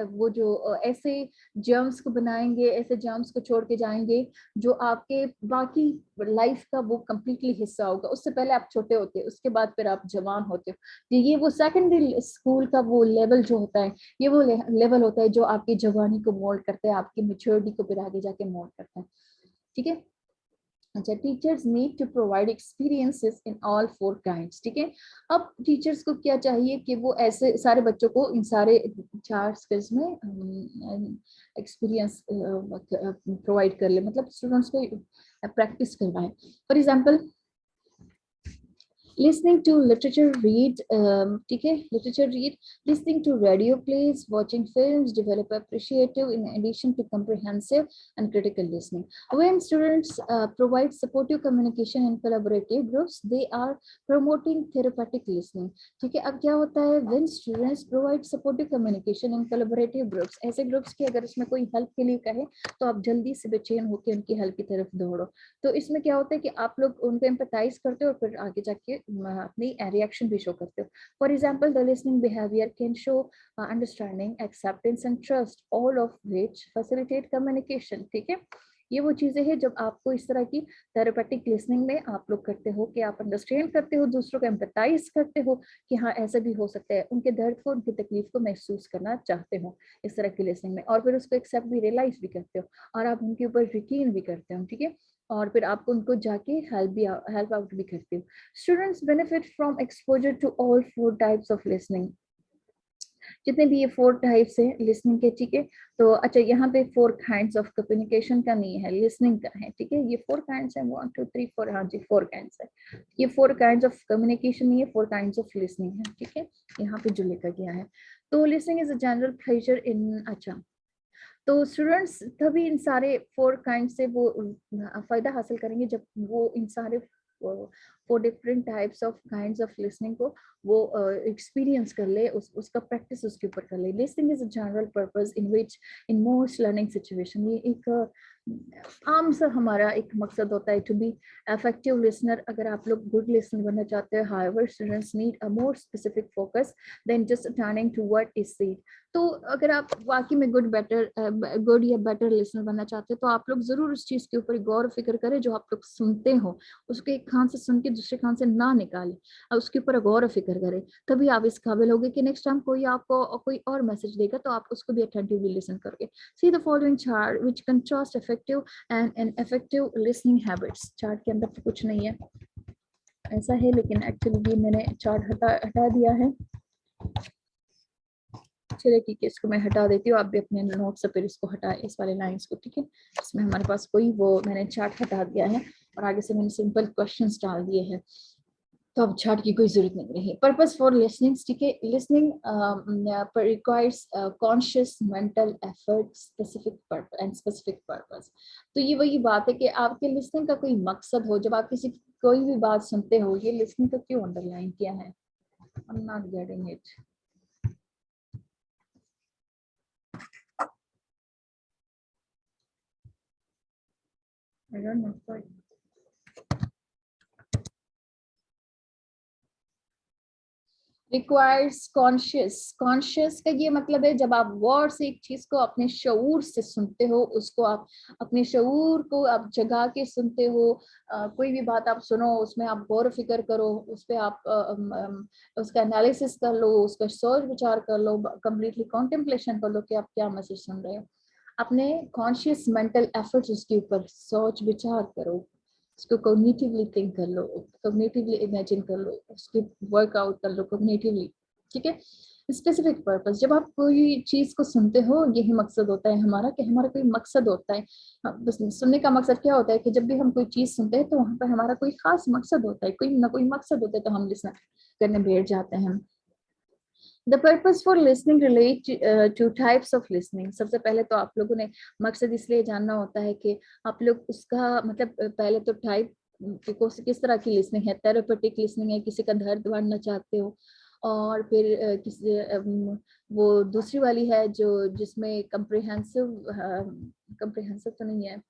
वो जो ऐसे जर्म्स को बनाएंगे, ऐसे जर्म्स को छोड़ के जाएंगे जो आपके बाकी लाइफ का वो कंप्लीटली हिस्सा होगा। उससे पहले आप छोटे होते हैं, उसके बाद फिर आप जवान होते हो। ये वो सेकेंडरी स्कूल का वो लेवल जो होता है, ये वो लेवल होता है जो आपकी जवानी को मोल्ड करता है, आपकी मेच्योरिटी को फिर आगे जाके मोल्ड करता है, ठीक है। अच्छा, teachers need to provide experiences in all 4 kinds, ठीक है। अब टीचर्स को क्या चाहिए कि वो ऐसे सारे बच्चों को इन सारे 4 स्किल्स में एक्सपीरियंस प्रोवाइड कर ले, मतलब स्टूडेंट्स को प्रैक्टिस करवाएं। For example listening to literature read, ठीक है, literature read, listening to radio plays, watching films, develop appreciative in addition to comprehensive and critical listening. When students provide supportive communication in collaborative groups, they are promoting therapeutic listening, ठीक है। अब क्या होता है, when students provide supportive communication in collaborative groups, ऐसे ग्रुप्स की अगर इसमें कोई हेल्प के लिए कहे तो आप जल्दी से बेचैन होकर उनकी हेल्प की तरफ दौड़ो, तो इसमें क्या होता है कि आप लोग उनको एम्पैथाइज करते हो और फिर आगे जाके अपनी रिएक्शन भी शो करते हो। For example the listening behaviour can show understanding, acceptance and trust, all of which facilitate communication, ठीक है। ये वो चीजें हैं जब आपको इस तरह की थेरेपेटिक लिसनिंग में आप लोग करते हो कि आप अंडरस्टैंड करते हो, दूसरों को एम्पैथाइज करते हो कि हाँ ऐसा भी हो सकता है, उनके दर्द को, उनकी तकलीफ को महसूस करना चाहते हो इस तरह की लिसनिंग में, और फिर उसको एक्सेप्ट भी, रियलाइज भी करते हो और आप उनके ऊपर यकीन भी करते हो, ठीक है। और फिर आप उनको जाके हेल्प आउट भी करते हो। Students benefit from exposure to all 4 types of listening, जितने भी ये 4 टाइप्स है लिसनिंग के, ठीक है। तो अच्छा, यहाँ पे 4 काइंड्स ऑफ कम्युनिकेशन का नहीं है, लिसनिंग का है, ठीक है। ये 4 काइंड्स है, 1 2 3 4, हाँ जी 4 काइंड्स है। ये 4 काइंड्स ऑफ कम्युनिकेशन नहीं है, 4 काइंड्स ऑफ लिसनिंग है, ठीक है। यहाँ पे जो लिखा गया है, तो listening is a general pleasure in, अच्छा, तो स्टूडेंट्स तभी इन सारे 4 काइंड से वो फायदा हासिल करेंगे जब वो इन सारे 4 different types of kinds of listening को वो एक्सपीरियंस कर ले, उसका प्रैक्टिस उसके ऊपर कर ले। Listening is a general purpose in which in most learning situation, ये एक आम सा हमारा एक मकसद होता है टू बी इफेक्टिव लिसनर। अगर आप लोग गुड लिसनर बनना चाहते हैं, however students need a more specific focus than just attending to what is said. तो अगर आप वाकई में गुड या बेटर लिसनर बनना चाहते हैं तो आप लोग जरूर उस चीज के ऊपर गौर फिक्र करें जो आप लोग सुनते हो, उसको एक कान से सुन के दूसरे कान से ना निकालें, उसके ऊपर गौर फिक्र करें, तभी आप इस काबिल होगे कि नेक्स्ट टाइम कोई आपको कोई और मैसेज देगा तो आप उसको भी अटेंटिवली लिसन करोगे। See the following chart which contrast effective and ineffective listening habits. Chart के अंदर तो कुछ नहीं है, ऐसा है, लेकिन एक्चुअली ये मैंने चार्ट हटा दिया है। चलिए ठीक है, इसको मैं हटा देती हूँ, आप भी अपने नोट से फिर इसको हटाए, इस वाले लाइंस को, ठीक है। इसमें हमारे पास कोई वो मैंने चार्ट हटा दिया है और आगे से मैंने सिंपल क्वेश्चंस डाल दिए हैं, तो अब चार्ट की कोई जरूरत नहीं रही। पर्पस फॉर लिसनिंग, ठीक है। Listening requires conscious mental effort, specific purpose and specific purpose. तो ये वही बात है कि आपके लिसनिंग का कोई मकसद हो, जब आप किसी कोई भी बात सुनते हो, ये लिसनिंग का क्यों अंडरलाइन किया है, I am not getting it. I don't know. Sorry. Requires conscious का ये मतलब है जब आप गौर से एक चीज को अपने शऊर से सुनते हो, उसको आप अपने शऊर को आप जगा के सुनते हो। कोई भी बात आप सुनो, उसमें आप गौर फिक्र करो, उस पर आप उसका एनालिसिस कर लो, उस पर सोच विचार कर लो, कंप्लीटली कॉन्टेम्पलेशन कर लो कि आप क्या मैसेज सुन रहे हो। अपने कॉन्शियस मेंटल एफर्ट्स उसके ऊपर सोच विचार करो, उसको कॉग्निटिवली थिंक कर लो, कॉग्निटिवली इमेजिन कर लो, उसके वर्कआउट कर लो कॉग्निटिवली, ठीक है। स्पेसिफिक पर्पस, जब आप कोई चीज को सुनते हो, यही मकसद होता है हमारा कि हमारा कोई मकसद होता है। बस सुनने का मकसद क्या होता है कि जब भी हम कोई चीज सुनते हैं तो वहाँ पर हमारा कोई खास मकसद होता है, कोई ना कोई मकसद होता है, तो हम लिसन करने बैठ जाते हैं। The purpose for listening relate two types of listening. सबसे पहले तो आप लोगों ने मकसद इसलिए जानना होता है कि आप लोग उसका मतलब पहले तो टाइप किस तरह की लिसनिंग है। थेरेपेटिक लिसनिंग है, किसी का दर्द बढ़ना चाहते हो, और फिर किसी वो दूसरी वाली है जो जिसमें कंप्रिहेंसिव तो नहीं है,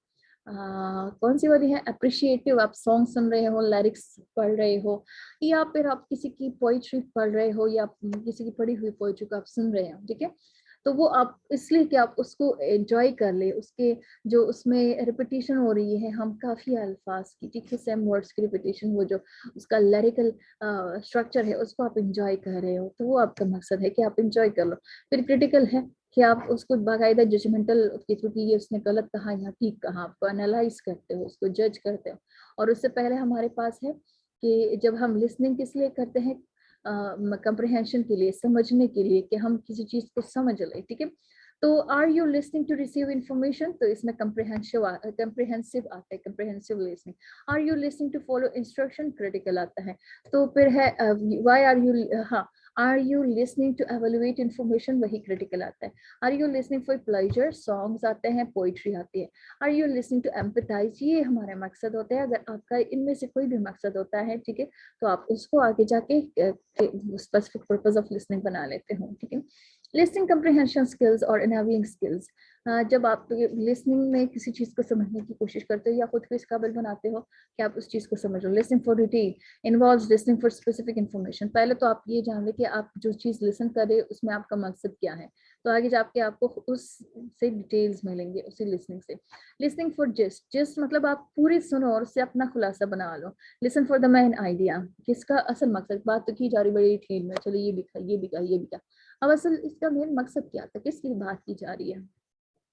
कौन सी वाली है, अप्रिशिएटिव। आप सॉन्ग सुन रहे हो, लिरिक्स पढ़ रहे हो, या फिर आप किसी की पोइट्री पढ़ रहे हो, या किसी की पढ़ी हुई पोइट्री को आप सुन रहे हो, ठीक है। तो वो आप इसलिए कि आप उसको एंजॉय कर ले, उसके जो उसमें रिपीटिशन हो रही है, हम काफी अल्फाज की, ठीक है, सेम वर्ड्स की रिपीटिशन, वो जो उसका लिरिकल स्ट्रक्चर है उसको आप इंजॉय कर रहे हो, तो वो आपका मकसद है कि आप इंजॉय कर लो। फिर क्रिटिकल है कि आप उसको बाकायदा जजमेंटल के थ्रू कि ये उसने गलत कहा या ठीक कहा, आपको एनालाइज करते हो, उसको जज करते हो। और उससे पहले हमारे पास है कि जब हम लिसनिंग किस लिए करते हैं, कंप्रिहेंशन के लिए, समझने के लिए, कि हम किसी चीज को समझ ले, ठीक है। तो are you listening to receive information, तो इसमें कंप्रिहेंसिव आता है, comprehensive listening. Are you listening to follow instruction, critical आता है। तो फिर है व्हाई आर यू, हाँ, are you listening to evaluate information, वही क्रिटिकल आता है। Are you listening for pleasure, songs आते हैं, पोइट्री आती है। Are you listening to empathize, ये हमारे मकसद होते हैं। अगर आपका इनमें से कोई भी मकसद होता है, ठीक है, तो आप उसको आगे जाके स्पेसिफिक पर्पस ऑफ लिसनिंग बना लेते हो, ठीक है। लिसनिंग कंप्रिहेंशन स्किल्स और एनाबलिंग स्किल्स। जब आप लिसनिंग में किसी चीज को समझने की कोशिश करते हो या खुद को इस काबिल बनाते हो कि आप उस चीज को समझ लो। Listening for detail involves listening for specific information. पहले तो आप ये जान ले कि आप जो चीज लिसन कर रहे हो उसमें आपका मकसद क्या है, तो आगे जाके आपको उससे डिटेल्स मिलेंगे उसी लिसनिंग से। लिसनिंग फॉर जिस्ट, जिस्ट मतलब आप पूरी सुनो और उससे अपना खुलासा बना लो। Listen for the main idea, किसका असल मकसद, बात तो की जा रही बड़ी डिटेल में, चलो ये भी ये भी ये भी, अब असल इसका मेन मकसद क्या था, किसकी बात की जा रही है।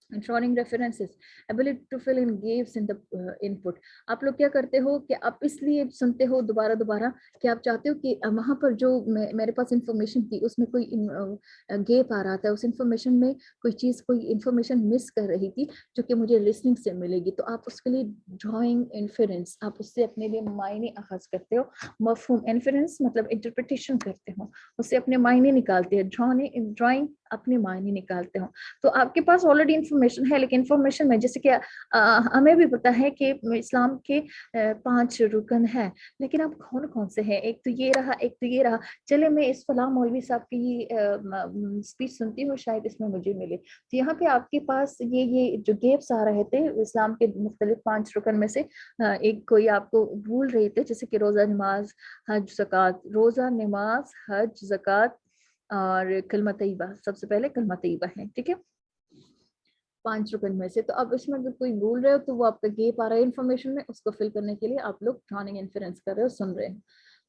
Drawing references, ability to fill in gaps in the input। आप लोग क्या करते हो कि आप इसलिए सुनते हो दोबारा दोबारा कि आप चाहते हो कि वहां पर जो मेरे पास इंफॉर्मेशन थी उसमें कोई गैप आ रहा था, उस इंफॉर्मेशन में कोई चीज, कोई इंफॉर्मेशन मिस कर रही थी जो कि मुझे लिसनिंग से मिलेगी, तो आप उसके लिए ड्राइंग इन्फेरेंस, आप उससे अपने लिए मायने अखज करते हो। मफहूम, इन्फेरेंस मतलब इंटरप्रिटेशन करते हो, उससे अपने मायने निकालते हैं। ड्राइंग अपने मायने निकालते हो। तो आपके पास ऑलरेडी इंफॉर्मेशन है, लेकिन इंफॉर्मेशन में जैसे कि हमें भी पता है कि इस्लाम के 5 रुकन है, लेकिन अब कौन कौन से हैं, एक तो ये रहा, एक तो ये रहा, चले मैं इस फलां मौलवी साहब की ये स्पीच सुनती हूँ, शायद इसमें मुझे मिले। तो यहाँ पे आपके पास ये जो गेप्स आ रहे थे इस्लाम के मुख्तलिफ 5 रुकन में से एक कोई आपको भूल रहे थे, जैसे कि रोजा, नमाज, हज, ज़कात। रोजा, नमाज, हज, ज़कात और कलमा तैयबा, सबसे पहले कलमा तैयबा है, ठीक है, 5 रुकन में से। तो अब इसमें अगर कोई भूल रहे हो तो वो आपका गैप आ रहा है इन्फॉर्मेशन में, उसको फिल करने के लिए आप लोग ड्रॉइंग इन्फरेंस कर रहे हो, सुन रहे हो,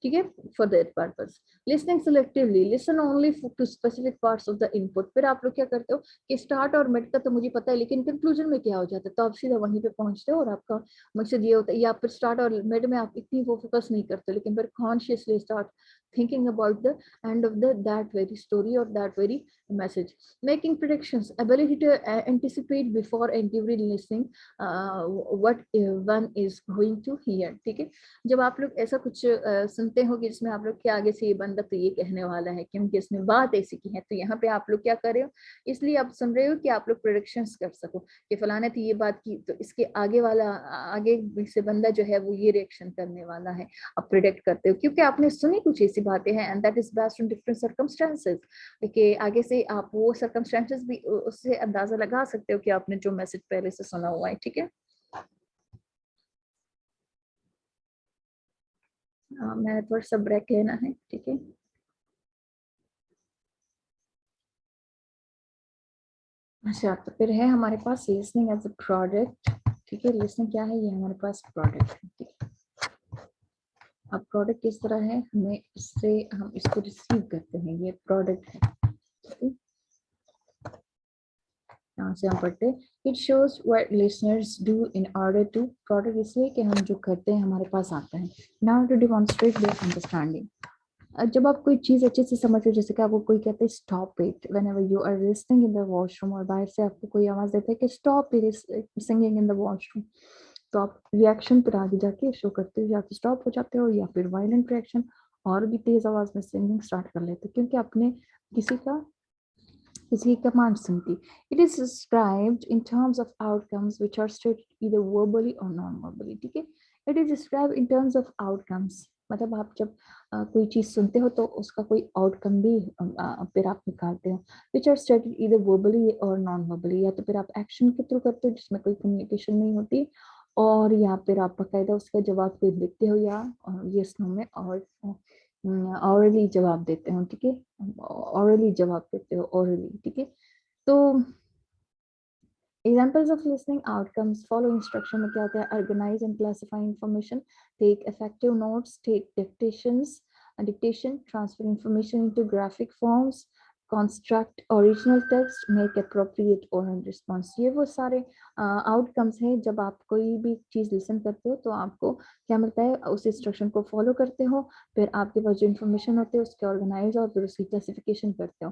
ठीक है, for that purpose. Listening selectively, listen only to specific parts of the input. फिर आप लोग क्या करते हो कि स्टार्ट और मिड का तो मुझे पता है, लेकिन कंक्लूजन में क्या हो जाता है, तो आप सीधा वहीं पे पहुंचते हो और आपका मकसद ये होता है, या फिर स्टार्ट और मिड में आप इतनी वो फोकस नहीं करते, लेकिन फिर consciously start thinking about the end of that very story or that very message. Making predictions, ability to anticipate before and during listening what one is going to hear, ठीक है। जब आप लोग ऐसा कुछ सुनते हो कि जिसमें आप लोग के आगे से ये बंदा तो ये कहने वाला है क्योंकि इसने बात ऐसी की है, तो यहाँ पे आप लोग क्या कर रहे हो, इसलिए आप सुन रहे हो कि आप लोग प्रोडिक्शंस कर सको कि फलाने तो ये बात की, तो इसके आगे वाला, आगे से बंदा जो है वो ये रिएक्शन करने वाला है, आप प्रिडिक्ट करते हो क्योंकि आपने सुनी कुछ ऐसी बातें हैं, and that is based on different circumstances, कि आगे से आप वो सर्कमस्टेंसेस भी उससे अंदाजा लगा सकते हो कि आपने जो मैसेज पहले से सुना हुआ है, ठीक है। मैं थोड़ा सा ब्रेक लेना है, ठीक है। अच्छा, तो फिर है हमारे पास लिसनिंग एज अ प्रोडक्ट, ठीक है। लिसनिंग क्या है, ये हमारे पास प्रोडक्ट है, ठीक है। अब प्रोडक्ट किस तरह है, हमें इससे हम इसको रिसीव करते हैं, ये प्रोडक्ट है, ठीक है। यहाँ से हम पढ़ते हैं, it shows what listeners do in order to, product इसलिए कि हम जो करते हैं हमारे पास आता है, in order to demonstrate their understanding. जब आप कोई चीज अच्छे से समझ हो, जैसे कि आपको कोई कहते हैं stop it whenever you are listening in the washroom, और बाहर से आपको कोई आवाज देता है कि stop it singing in the washroom, तो आप रिएक्शन पर आगे जाके शो करते हो, या तो स्टॉप हो जाते हो या फिर वायलेंट रिएक्शन और भी तेज आवाज में सिंगिंग स्टार्ट कर लेते हो, क्योंकि आपने किसी की कमांड सुनती। It is described in terms of outcomes which are stated either verbally or non-verbally, ठीक है। It is described in terms of outcomes, मतलब आप जब कोई चीज सुनते हो तो उसका कोई आउटकम भी फिर आप निकालते हो, which are stated either verbally or non-verbally, या तो फिर आप एक्शन के थ्रू करते हो जिसमें कोई कम्युनिकेशन नहीं होती, और या फिर आप बाकायदा उसका जवाब कोई लिखते हो या यस नो में और ऑरली जवाब देते हो, ठीक है। ऑरली जवाब देते हो, ऑरली, ठीक है। तो examples of listening outcomes, follow instruction में क्या होता है, organize and classify information, take effective notes, take dictation, transfer information into graphic forms, construct original text, make appropriate oral response. ये वो सारे आउटकम्स हैं जब आप कोई भी चीज़ लिसन करते हो तो आपको क्या मिलता है, उस इंस्ट्रक्शन को फॉलो करते हो, फिर आपके पास जो इन्फॉर्मेशन होती है उसके ऑर्गेनाइज और फिर उसकी क्लासिफिकेशन करते हो,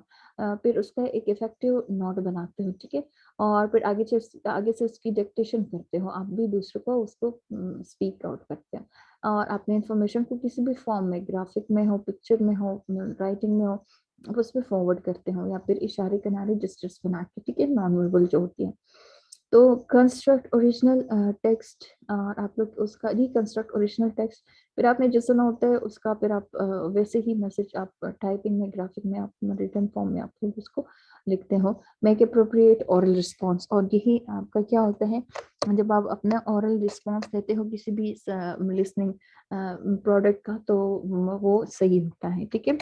फिर उसका एक इफेक्टिव नोट बनाते हो, ठीक है। और फिर आगे से उसकी डिक्टेशन करते हो, आप भी दूसरे को उसको स्पीक आउट करते हो, और अपने इंफॉर्मेशन को किसी भी फॉर्म में, ग्राफिक में हो, पिक्चर में हो, राइटिंग में हो, आप उसमें फॉरवर्ड करते हो, या फिर इशारे किनारे जेस्चर्स बना के, ठीक है, नॉन वर्बल जो होती है। तो कंस्ट्रक्ट ओरिजिनल टेक्स्ट, और आप लोग उसका रिकंस्ट्रक्ट ओरिजिनल टेक्स्ट, फिर आपने जो सुना होता है उसका फिर आप वैसे ही मैसेज आप टाइपिंग में, ग्राफिक में, आप रिटन फॉर्म में आप लोग उसको लिखते हो। मेक अप्रोप्रिएट ओरल रिस्पॉन्स, और यही आपका क्या होता है, जब आप अपना ओरल रिस्पॉन्स देते हो किसी भी लिसनिंग प्रोडक्ट का, तो वो सही होता है, ठीक है।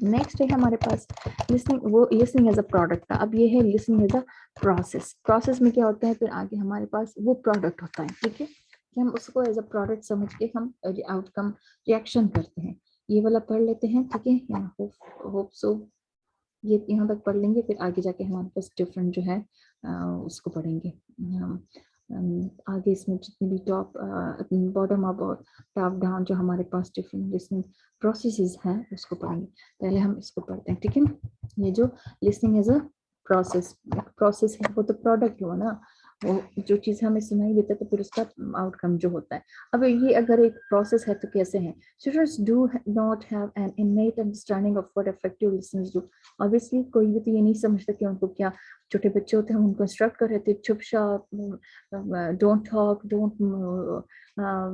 नेक्स्ट है हमारे पास लिसनिंग, वो लिसनिंग एज अ प्रोडक्ट का। अब ये है listening as a process. Process में क्या होता है, फिर आगे हमारे पास वो प्रोडक्ट होता है, ठीक है, कि हम उसको एज अ प्रोडक्ट समझ के हम आउटकम रिएक्शन करते हैं। ये वाला पढ़ लेते हैं, ठीक है, यहाँ होप सो ये यहाँ तक पढ़ लेंगे, फिर आगे जाके हमारे पास डिफरेंट जो है उसको पढ़ेंगे। आगे इसमें जितनी भी टॉप बॉटम अप और टॉप डाउन जो हमारे पास डिफरेंट लिसनिंग प्रोसेसेस हैं उसको पढ़ेंगे। पहले हम इसको पढ़ते हैं, ठीक है। ये जो लिसनिंग एज अ प्रोसेस है, वो तो प्रोडक्ट हुआ ना, वो जो चीज़ हमें सुनाई देता है तो फिर उसका आउटकम जो होता है। अब ये अगर एक प्रोसेस है तो कैसे है, students do not have an innate understanding of what effective listeners do। Obviously कोई भी तो ये नहीं समझता कि उनको क्या, छोटे बच्चे होते हैं उनको इंस्ट्रक्ट कर रहे थे, चुप चाप, डोंट टॉक, डोंट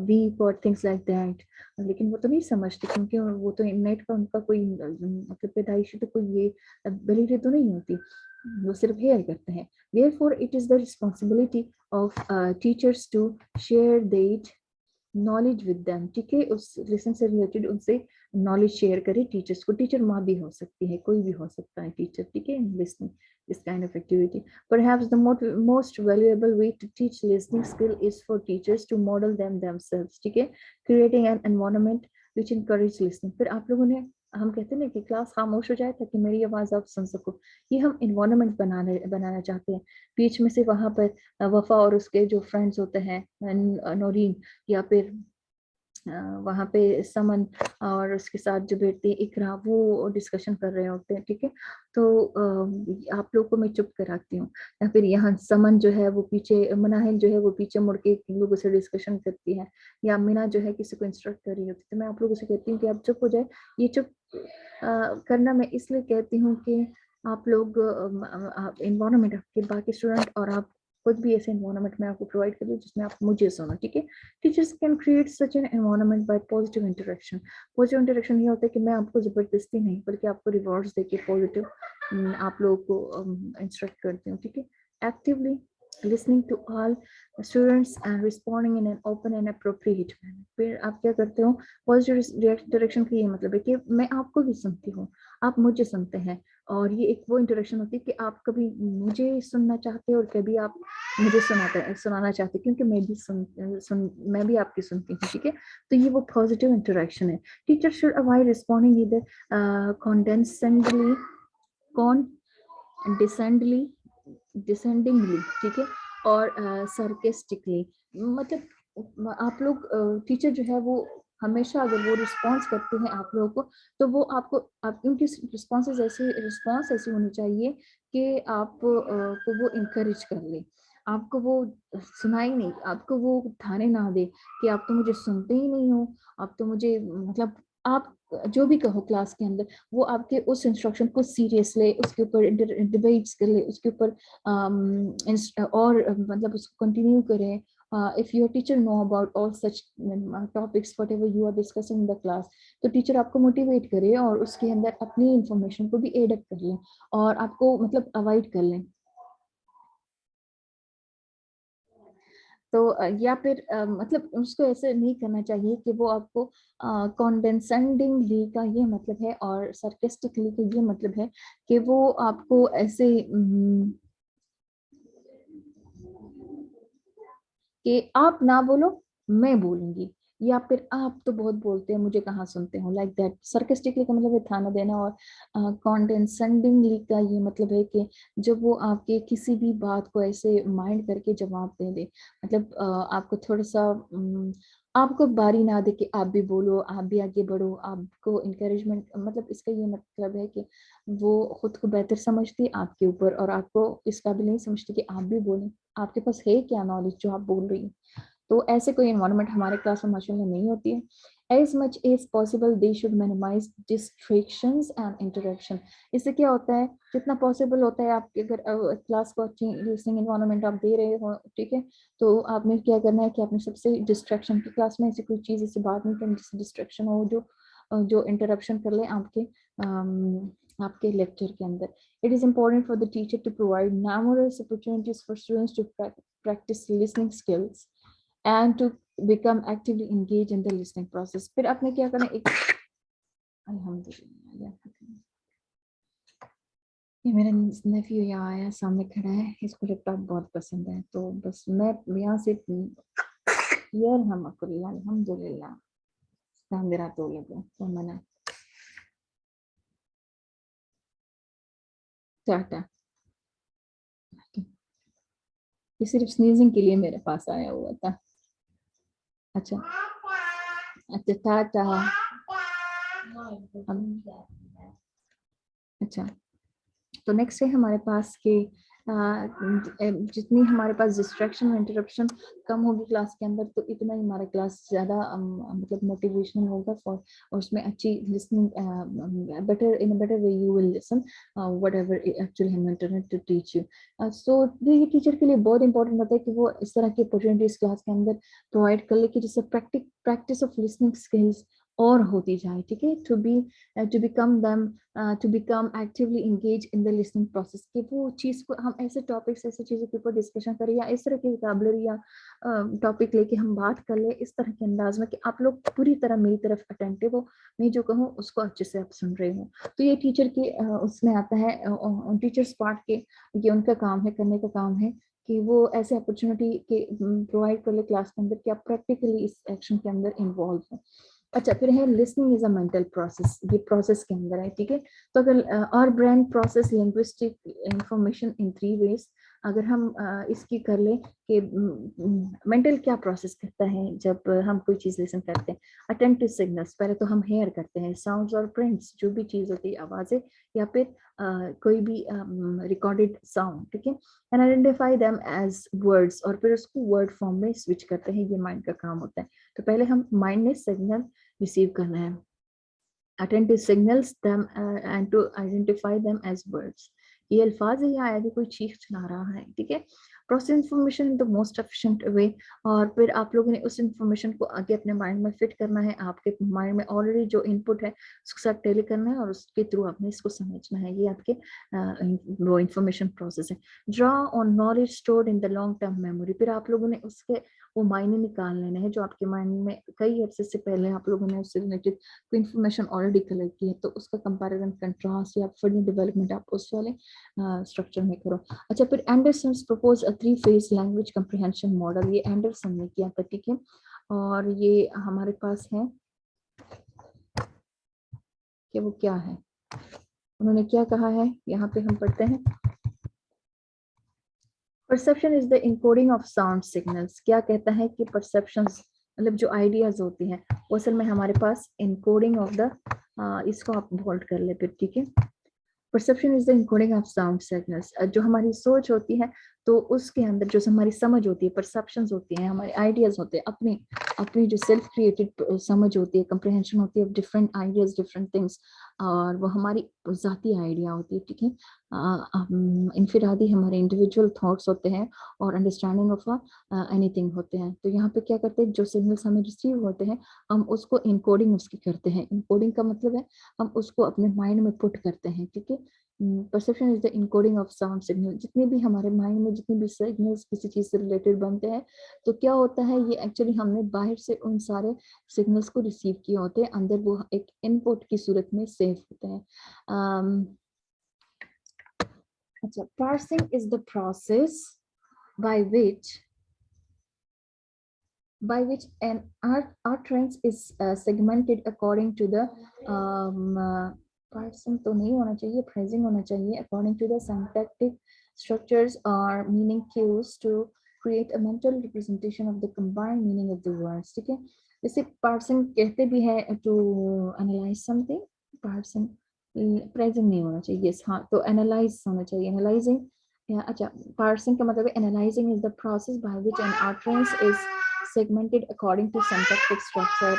वीप और थिंग्स लाइक दैट, लेकिन वो तो नहीं समझते क्योंकि वो तो इननेट का उनका कोई मतलब पैदाइशी तो कोई ये एबिलिटी तो नहीं होती, वो सिर्फ हेयर करते हैं। therefore it is the responsibility of teachers to share their knowledge with them, ठीक है, उस लेसन से रिलेटेड उनसे नॉलेज शेयर करें टीचर्स को। टीचर माँ भी हो सकती है, कोई भी हो सकता है टीचर, ठीक है, in listening this kind of activity. Perhaps the most valuable way to teach listening skill is for teachers to model them themselves, ठीक है, creating an environment which encourage listening। फिर आप लोगों ने, हम कहते हैं ना कि क्लास खामोश हो जाए ताकि मेरी आवाज आप सुन सको, ये हम इन्वायरमेंट बनाना चाहते हैं। बीच में से वहां पर वफा और उसके जो फ्रेंड्स होते हैं, नौरीन, या फिर वहाँ पे समन और उसके साथ जो बैठती है इकरा, वो डिस्कशन कर रहे होते हैं, ठीक है। तो आप लोग को मैं चुप कराती हूँ, या फिर यहाँ समन जो है वो पीछे, मनाहिल जो है वो पीछे मुड़ के लोगों से डिस्कशन करती है, या मीना जो है किसी को इंस्ट्रक्ट कर रही होती है, तो मैं आप लोगों से कहती हूँ कि आप चुप हो जाए। ये चुप करना मैं इसलिए कहती हूँ कि आप लोग इन्वायरमेंट, आपके बाकी स्टूडेंट और आप खुद भी ऐसे इन्वायरमेंट में आपको प्रोवाइड कर दो जिसमें आप मुझे सुनो, ठीक है। Teachers can create such an environment bye positive interaction. Positive interaction ये होता है कि मैं आपको जबरदस्ती नहीं बल्कि आपको रिवॉर्ड्स देके पॉजिटिव आप लोगों को इंस्ट्रक्ट करती हूँ, ठीक है। Actively listening to all students and responding in an open and appropriate manner। फिर आप क्या करते हो, पॉजिटिव इंटरेक्शन का ये मतलब है कि मैं आपको भी सुनती हूँ, आप मुझे सुनते हैं, और ये एक वो इंटरेक्शन होती है कि आप कभी मुझे सुनना चाहते हो और कभी आप मुझे सुनाना चाहते हैं, क्योंकि मैं भी आपकी सुनती हूँ, ठीक है। तो ये वो पॉजिटिव इंटरेक्शन है। टीचर शुड अवॉइड रिस्पॉन्डिंग इधर कॉन्डेंसेंडली डिसेंडली डिसेंडिंगली, ठीक है, और सरकेस्टिकली, मतलब आप लोग टीचर जो है वो हमेशा अगर वो रिस्पॉन्स करते हैं आप लोगों को, तो वो आपको, आप उनकी रिस्पॉन्स ऐसी होनी चाहिए कि आप को वो इंकरेज कर ले, आपको वो सुनाई नहीं, आपको वो थाने ना दे कि आप तो मुझे सुनते ही नहीं हो, आप तो मुझे मतलब आप जो भी कहो क्लास के अंदर, वो आपके उस इंस्ट्रक्शन को सीरियस ले, उसके ऊपर डिबेट्स कर ले, उसके ऊपर और मतलब उसको कंटिन्यू करें. If your teacher know about all such topics whatever you are discussing in the class, तो टीचर आपको मोटिवेट करे और उसके अंदर अपनी इंफॉर्मेशन को भी एड अप कर लें और आपको मतलब अवॉइड कर लें. तो या फिर मतलब उसको ऐसे नहीं करना चाहिए कि वो आपको कॉन्डेंसेंडिंगली का ये मतलब है और sarcastically का ये मतलब है कि वो आपको ऐसे कि आप ना बोलो मैं बोलूंगी, या फिर आप तो बहुत बोलते हैं मुझे कहाँ सुनते हो, लाइक दैट. sarcastically का मतलब है थाना देना, और condescendingly का ये मतलब है कि जब वो आपके किसी भी बात को ऐसे माइंड करके जवाब दे दे, मतलब आपको थोड़ा सा आपको बारी ना दे कि आप भी बोलो, आप भी आगे बढ़ो, आपको इंकरेजमेंट, मतलब इसका ये मतलब है कि वो खुद को बेहतर समझती है आपके ऊपर और आपको इस काबिल नहीं समझती कि आप भी बोलें, आपके पास है क्या नॉलेज जो आप बोल रही हैं. तो ऐसे कोई इन्वायरमेंट हमारे क्लास में माशाल्लाह नहीं होती है. As much as possible they should minimize distractions and interaction. इससे क्या होता है, जितना पॉसिबल होता है आपके अगर क्लास को अच्छी लिसनिंग इन्वायरमेंट आप दे रहे हो, ठीक है, तो आपने क्या करना है कि आपने सबसे डिस्ट्रैक्शन की क्लास में ऐसी कोई चीज़ इससे बात नहीं करनी जिससे डिस्ट्रैक्शन हो, जो इंटरप्शन कर ले आपके लेक्चर के अंदर. It is important for the teacher to provide numerous opportunities for students to practice listening skills and to become actively engaged in the listening process. फिर आपने क्या करना, एक अल्हम्दुलिल्लाह, ये मेरा नेफ्यू यहाँ आया सामने खड़ा है, इसको लैपटॉप बहुत पसंद है, तो बस मैं यहाँ से अल्हम्दुलिल्लाह मेरा तो लगा तो मना टाटा. ये सिर्फ स्नीजिंग के लिए मेरे पास आया हुआ था. अच्छा अच्छा टाटा. अच्छा, तो नेक्स्ट है हमारे पास के जितनी हमारे पास डिस्ट्रैक्शन और इंटरप्शन कम होगी क्लास के अंदर, तो इतना ही हमारा क्लास ज़्यादा मतलब मोटिवेशनल होगा फॉर, और उसमें अच्छी listening better in better way you will listen what ever actually हम इंटरनेट टू टीच यू. सो ये टीचर के लिए बहुत इंपॉर्टेंट होता है कि वो इस तरह की अपॉर्चुनिटीज क्लास के अंदर प्रोवाइड कर ले कि जिससे प्रैक्टिस ऑफ लिसनिंग स्किल्स और होती जाए, ठीक है, to become them to become actively engage in the listening process, कि वो चीज़ को हम ऐसे टॉपिक्स ऐसे चीज़ों के ऊपर डिस्कशन करें या इस तरह की वोकैबुलरी या टॉपिक लेके हम बात कर ले इस तरह के अंदाज में कि आप लोग पूरी तरह मेरी तरफ अटेंटिव हो, मैं जो कहूँ उसको अच्छे से आप सुन रहे हो. तो ये टीचर के उसमें आता है, टीचर्स पार्ट के ये उनका काम है, करने का काम है कि वो ऐसे अपॉर्चुनिटी के प्रोवाइड कर ले क्लास के अंदर कि आप प्रैक्टिकली इस एक्शन के अंदर इन्वॉल्व हो. अच्छा, फिर है listening is a mental process, ये प्रोसेस के अंदर है, ठीक है. तो अगर our brain process linguistic information in 3 ways, अगर हम इसकी कर ले कि मेंटल क्या प्रोसेस करता है जब हम कोई चीज़ लिसन करते हैं. अटेंटिव सिग्नल्स, पहले तो हम हेयर करते हैं साउंड्स और प्रिंट्स, जो भी चीज़ होती है आवाज़ें या फिर कोई भी रिकॉर्डेड साउंड, ठीक है, and identify them as words, और फिर उसको वर्ड फॉर्म में स्विच करते हैं, ये माइंड का काम होता है. तो पहले हम माइंड ने सिग्नल रिसीव करना है, attentive signals them and to identify them as words. ये अल्फाज है या आया कि कोई चीख चला रहा है, ठीक है. Process information in the most efficient way, और फिर आप लोगों ने उस इंफॉर्मेशन को आगे अपने माइंड में फिट करना है, आपके माइंड में ऑलरेडी जो इनपुट है उसके साथ टेली करना है और उसके थ्रू आपने इसको समझना है. ये आपके वो इंफॉर्मेशन प्रोसेस है. Draw on knowledge stored in the long term memory, फिर आप लोगों ने उसके वो मायने निकाल लेने हैं जो आपके माइंड में कई अरसे से पहले आप लोगों ने उससे रिलेटेड कोई इंफॉर्मेशन ऑलरेडी कलेक्ट की है, तो उसका कंपैरिजन कंट्रास्ट या फर्दर डेवलपमेंट आप उस वाले स्ट्रक्चर में करो. अच्छा, फिर एंडरसन प्रपोज अ 3 फेज लैंग्वेज कंप्रिहेंशन मॉडल, ये एंडरसन ने किया था, ठीक है, और ये हमारे पास है कि वो क्या है, उन्होंने क्या कहा है, यहाँ पे हम पढ़ते हैं. Perception is the encoding of sound signals. क्या कहता है कि परसेप्शंस मतलब जो आइडियाज होती हैं वो असल में हमारे पास इनकोडिंग ऑफ द, इसको आप बोल्ड कर ले फिर, ठीक है. Perception is the encoding of sound signals. जो हमारी सोच होती है तो उसके अंदर जो हमारी समझ होती है, परसेप्शंस होती हैं, हमारे आइडियाज होते हैं, अपनी अपनी जो सेल्फ क्रिएटेड समझ होती है, कंप्रहेंशन होती है of different ideas, different things, और वो हमारी ज़ाती आइडिया होती है, ठीक है। इनफिरादी हमारे इंडिविजुअल थॉट्स होते हैं और अंडरस्टैंडिंग ऑफ एनीथिंग होते हैं। तो यहाँ पे क्या करते हैं, जो सिग्नल्स हमें रिसीव होते हैं हम उसको इनकोडिंग उसकी करते हैं। इनकोडिंग का मतलब है हम उसको अपने माइंड में पुट करते हैं, ठीक है। Perception is the encoding of sound signal. जितने भी हमारे माइंड में जितने भी सिग्नल्स किसी चीज से रिलेटेड बनते हैं, तो क्या होता है, ये एक्चुअली हमने बाहर से उन सारे सिग्नल्स को रिसीव किए होते हैं, अंदर वो एक इनपुट की सूरत में सेव होते हैं। अच्छा, parsing is the process by which an utterance is segmented according to the parsing तो नहीं होना चाहिए, phrasing होना चाहिए, according to the syntactic structures or meaning cues to create a mental representation of the combined meaning of the words, ठीक है। जैसे parsing कहते भी है to analyze something, parsing phrasing नहीं होना चाहिए, yes, हाँ, तो analyze होना चाहिए, analyzing। अच्छा, parsing का मतलब है analyzing is the process by which an utterance is segmented according to syntactic structure.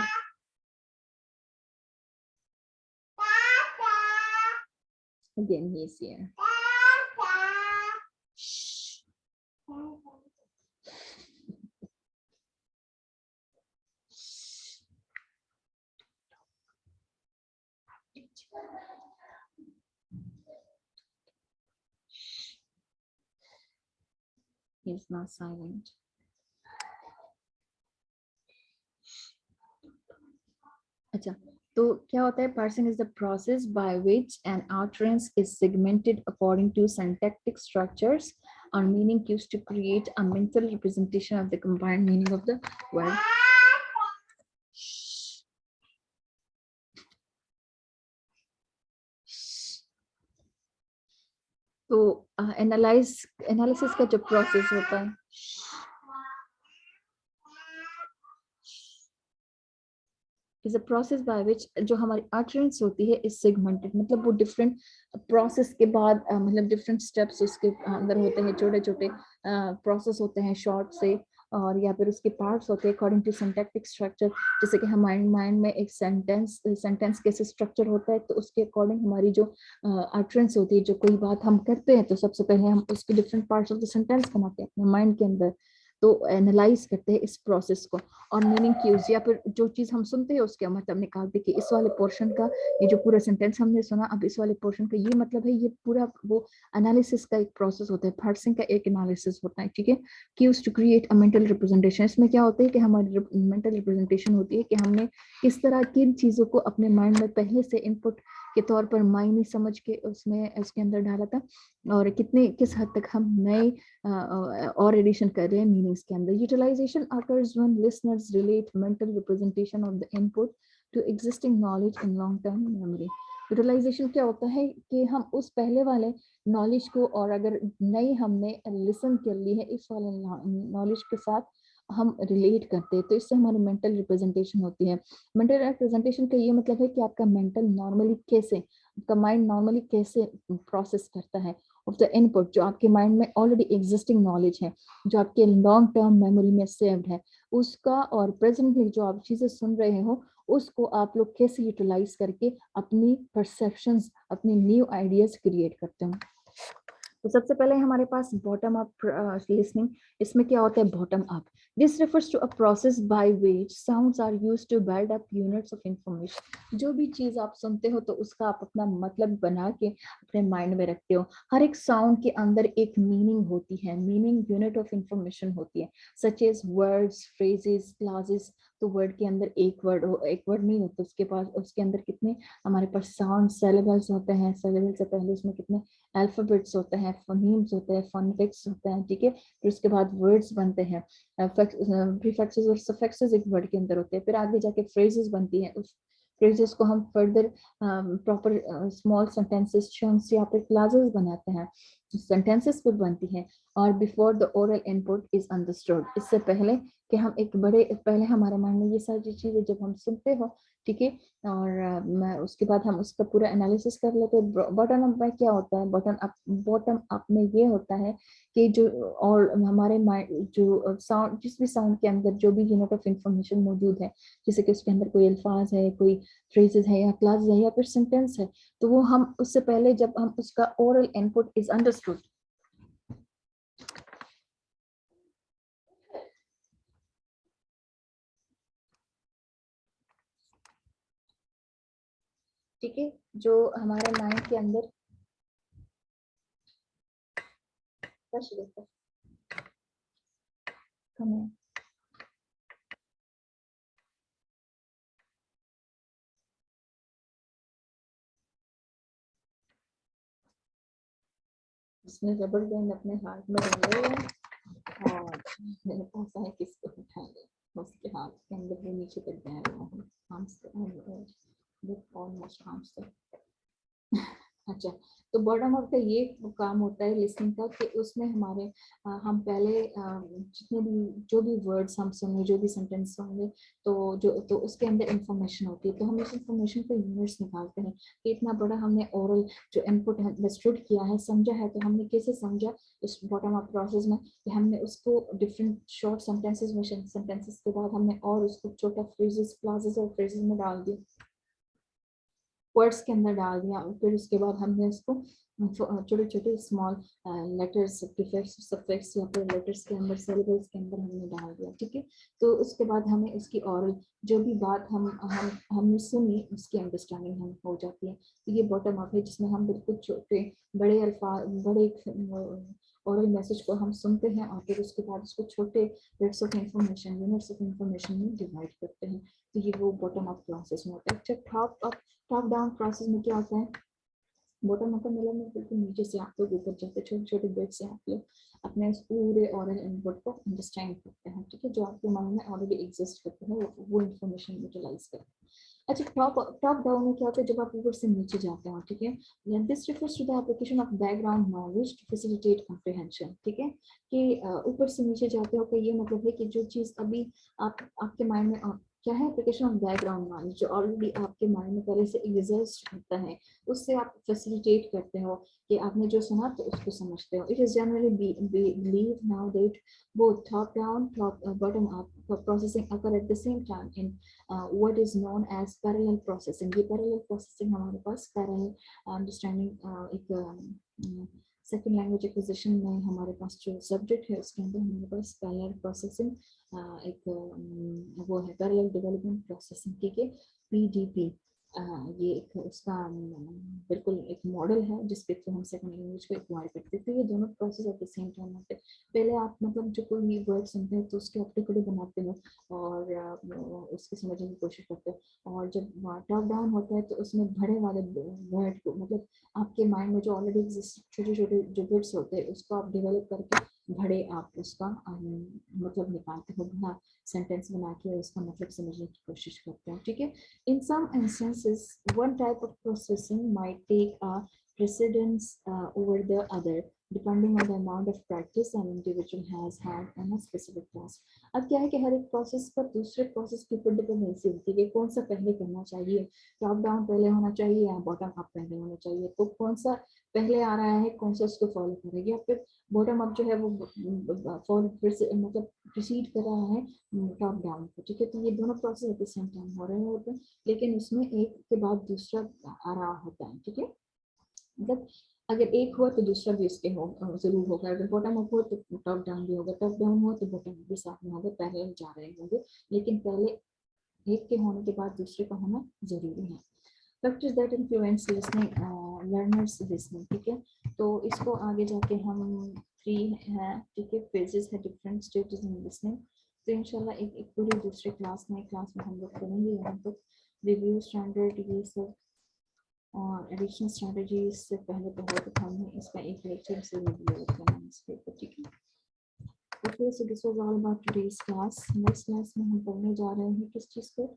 Again, he is here. Shh. He is not silent. अच्छा, तो क्या होता है, parsing is the process by which an utterance is segmented according to syntactic structures or meaning cues to create a mental representation of the combined meaning of the word. तो एनालिसिस का जो प्रोसेस होता है, is a process by which जो हमारी utterance होती है is segmented, मतलब वो डिफरेंट प्रोसेस के बाद मतलब डिफरेंट स्टेप्स उसके अंदर होते हैं, छोटे छोटे प्रोसेस होते हैं शॉर्ट से, और या फिर उसके पार्ट्स होते हैं अकॉर्डिंग टू सिंटैक्टिक स्ट्रक्चर। जैसे कि हमारे माइंड में एक सेंटेंस कैसे स्ट्रक्चर होता है, तो उसके अकॉर्डिंग हमारी जो अटरेंस होती है, जो कोई बात हम करते हैं तो सबसे पहले हम उसके different parts of the sentence बनाते हैं अपने माइंड के अंदर, तो एनालाइज करते हैं इस प्रोसेस को। और मीनिंग क्यूज, या फिर जो चीज हम सुनते हैं उसके मतलब निकालते कि इस वाले पोर्शन का, ये जो पूरा सेंटेंस हमने सुना, अब इस वाले पोर्शन का ये मतलब है, ये पूरा वो एनालिसिस का एक प्रोसेस होता है, पार्सिंग का एक एनालिसिस होता है, ठीक है। Cues to create a mental representation, इसमें क्या होता है कि हमारी मेंटल रिप्रेजेंटेशन होती है कि हमने किस तरह किन चीजों को अपने माइंड में पहले से इनपुट के तौर पर मायने समझ के उसमें उसके अंदर डाला था, और कितने किस हद तक हम नए और एडिशन कर रहे हैं मीनिंग्स के अंदर। Utilization occurs when listeners relate mental representation of the input to existing knowledge in long term memory. Utilization क्या होता है कि हम उस पहले वाले नॉलेज को, और अगर नई हमने लिसन कर ली है इस वाले नॉलेज के साथ हम रिलेट करते हैं, तो इससे हमारी मेंटल रिप्रेजेंटेशन होती है। मेंटल रिप्रेजेंटेशन का ये मतलब है कि आपका मेंटल नॉर्मली कैसे, आपका माइंड नॉर्मली कैसे प्रोसेस करता है ऑफ द इनपुट, जो आपके माइंड में ऑलरेडी एग्जिस्टिंग नॉलेज है, जो आपके लॉन्ग टर्म मेमोरी में सेव्ड है, उसका, और प्रेजेंट में जो आप चीजें सुन रहे हो उसको आप लोग कैसे यूटिलाइज करके अपनी परसेप्शंस, अपनी न्यू आइडियाज क्रिएट करते हो। तो सबसे पहले हमारे पास बॉटम अप लिसनिंग। इसमें क्या होता है, bottom up, this refers to a process by which sounds are used to build up units of information. जो भी चीज आप सुनते हो तो उसका आप अपना मतलब बना के अपने माइंड में रखते हो। हर एक साउंड के अंदर एक मीनिंग होती है, मीनिंग यूनिट ऑफ इंफॉर्मेशन होती है, such as words, phrases, classes. तो वर्ड के अंदर एक वर्ड हो, एक वर्ड नहीं होता उसके पास, उसके अंदर कितने हमारे पास साउंड सेलेबल्स होते हैं, सेलेबल से पहले उसमें कितने अल्फाबेट्स होते हैं, फोनीम्स होते हैं, फोनेटिक्स होते हैं, ठीक है। फिर उसके बाद वर्ड्स बनते हैं, प्रीफिक्सेस और सफिक्सेस एक वर्ड के अंदर होते हैं, फिर आगे जाके फ्रेजेस बनती हैं, उस फ्रेजेस को हम further proper small sentences, chunks या फिर क्लासेस बनाते हैं। सेंटेंसेस पर बनती है और before the oral input is understood, इससे पहले कि हम एक बड़े पहले हमारे माइंड में ये सारी चीजें जब हम सुनते हो, ठीक है, और उसके बाद हम उसका पूरा एनालिसिस कर लेते हैं। बटन अप में क्या होता है, बॉटम अप में ये होता है कि जो और हमारे माइंड जो साउंड, जिस भी साउंड के अंदर जो भी यूनिट ऑफ इंफॉर्मेशन मौजूद है, जैसे कि उसके अंदर कोई अल्फाज है, कोई फ्रेजेस है या क्लासेस है या फिर सेंटेंस है, तो वो हम उससे पहले जब हम उसका ओरल इनपुट इज अंडरस्टूड, ठीक है, जो हमारे माइंड के अंदर उसने रबर बैंड अपने हाथ में डाले हुए और मेरे पास है किसको उठाएंगे, उसके हाथ के अंदर वो नीचे तक गया हुआ है, ऑलमोस्ट आर्म्स तक। अच्छा, तो बॉटम अप का ये काम होता है लिसनिंग का कि उसमें हमारे हम पहले जितने भी जो भी वर्ड्स हम सुने, जो भी सेंटेंस होंगे, तो उसके अंदर इंफॉर्मेशन होती है, तो हम इस इंफॉर्मेशन को यूनिट्स निकालते हैं कि इतना बड़ा हमने ओरल जो इनपुट अंडरस्टूड किया है, समझा है, तो हमने कैसे समझा इस बॉटम अप प्रोसेस में कि हमने उसको डिफरेंट शॉर्ट सेंटेंसेस में, सेंटेंसेस के बाद हमने और उसको छोटा फ्रेजेस, क्लासेस और फ्रेजेस में डाल दिया, वर्ड्स के अंदर डाल दिया, फिर उसके बाद हमने इसको छोटे छोटे स्मॉल लेटर्स, प्रीफिक्स, सफिक्स या फिर लेटर्स के अंदर, सिलेबल्स के अंदर हमने डाल दिया, ठीक है। तो उसके बाद हमें उसकी ओरल जो भी बात हमने सुनी उसकी अंडरस्टैंडिंग हम हो जाती है। तो ये बॉटम अप है जिसमें हम बिल्कुल छोटे बड़े अल्फाज, बड़े ओरल मैसेज को हम सुनते हैं और फिर उसके बाद उसको छोटे bits of information, units of information में डिवाइड करते हैं। तो ये वो बॉटम अप प्रोसेस में होता है। अच्छा, टॉप डाउन प्रोसेस में क्या होता है, बॉटम अप मतलब में बिल्कुल नीचे से आप लोग ऊपर जाते, छोटे छोटे बिट से आप लोग अपने उस पूरे ओरल इनपुट को अंडरस्टैंड करते हैं, ठीक है, जो आपके माइंड में ऑलरेडी एग्जिस्ट करते हैं, वो इन्फॉर्मेशन यूटिलाइज करते हैं। अच्छा, टॉप डाउन में क्या होता है, जब आप ऊपर से नीचे जाते हो, ठीक है, this refers to the application of background knowledge to facilitate comprehension, ठीक है, कि ऊपर से नीचे जाते हो का ये मतलब है कि जो चीज़ अभी आपके माइंड में क्या है, एप्लीकेशन ऑफ बैकग्राउंड नॉलेज, जो ऑलरेडी आपके माइंड में पहले से एग्जिस्ट करता है, उससे आप फैसिलिटेट करते हो कि आपने जो सुना तो उसको समझते हो। It is generally believe now that both top down, bottom up processing occur at the same time in what is known as parallel processing। ये parallel processing हमारे पास parallel understanding एक सेकेंड लैंग्वेज एक्विजिशन में हमारे पास जो सब्जेक्ट है उसके अंदर हमारे पास पैरेलल प्रोसेसिंग एक वो है, पैरेलल डेवलपमेंट प्रोसेसिंग, ठीक है, पीडीपी। ये एक उसका बिल्कुल एक मॉडल है जिसपे तो हम सेकंड लैंग्वेज को एक्वायर करते हैं। तो ये दोनों process at the same time होते हैं। पहले आप मतलब जो कोई वर्ड सुनते हैं तो उसके आप टुकड़े बनाते हो और उसकी समझने की कोशिश करते हो, और जब टॉप डाउन होता है तो उसमें बड़े वाले वर्ड को मतलब आपके माइंड में जो ऑलरेडी एग्जिस्ट छोटे छोटे जो बिट्स होते हैं उसको आप डेवलप करके बड़े आप उसका मतलब निकालते हो, बड़ा सेंटेंस बना के उसका मतलब समझने की कोशिश करते हैं, ठीक है। In some instances, one type of processing might take a precedence over the other, depending on the amount of practice an individual has had on a specific task। अब क्या है कि हर एक प्रोसेस पर दूसरे प्रोसेस की ऊपर डिपेंडेंसी होती है कि कौन सा पहले करना चाहिए, टॉप डाउन पहले होना चाहिए या बॉटम अप पहले होना चाहिए, तो कौन सा पहले आ रहा है, कौन सा उसको फॉलो करेगी, या फिर बॉटम अप जो है वो फॉलो मतलब प्रोसीड कर रहा है टॉप डाउन को, ठीक है। तो ये दोनों process at the same time हो रहे होते हैं, लेकिन उसमें एक के बाद दूसरा आ रहा होता है, ठीक है। मतलब अगर एक हुआ तो दूसरा भी उसके हो जरूर होगा, अगर बॉटम अप हो तो टॉप डाउन भी होगा, टॉप डाउन हो तो बॉटम अप भी साथ में होगा, पैरेलल जा रहे होंगे, लेकिन पहले एक के होने के बाद दूसरे का होना जरूरी है। Factors that influence listening, learners listening, ठीक है। तो इसको आगे जाके हम 3 है, ठीक है, फेजेस है, डिफरेंट स्टेजेस इन लिसनिंग। तो इंशाल्लाह एक पूरी दूसरे क्लास में हम लोग करेंगे यहाँ पर रिव्यू स्टैंडर्ड ये सब, और एडिशनल स्ट्रेटजीज से पहले हमने इसका एक लेक्चर से रिव्यू करना है इस पेपर, ठीक है। Okay, so this was all about today's class. Next class में हम पढ़ने जा रहे हैं किस चीज़ को,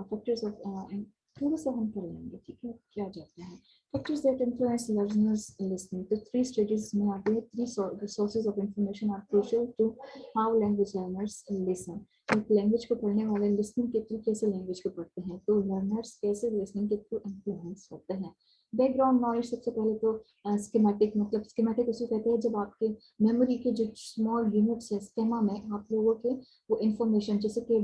फैक्टर्स ऑफ थोड़ा सा हम कर लेंगे, ठीक है, क्या जाता है। Factors that influence learners listening, तो 3 स्टेजेस में आते हैं। 3 sources of information are crucial to how language learners listen. एक लैंग्वेज को पढ़ने वाले लिसनिंग के थ्रू कैसे लैंग्वेज को पढ़ते हैं, तो लर्नर्स कैसे लिसनिंग के थ्रू इन्फ्लुएंस होते हैं। बैकग्राउंड नॉलेज, सबसे पहले तो स्कीमेटिक, मतलब स्कीमेटिक उसे कहते हैं जब आपके मेमोरी के जो स्मॉल यूनिट्स है स्केमा में आप लोगों के वो इंफॉर्मेशन, जैसे कि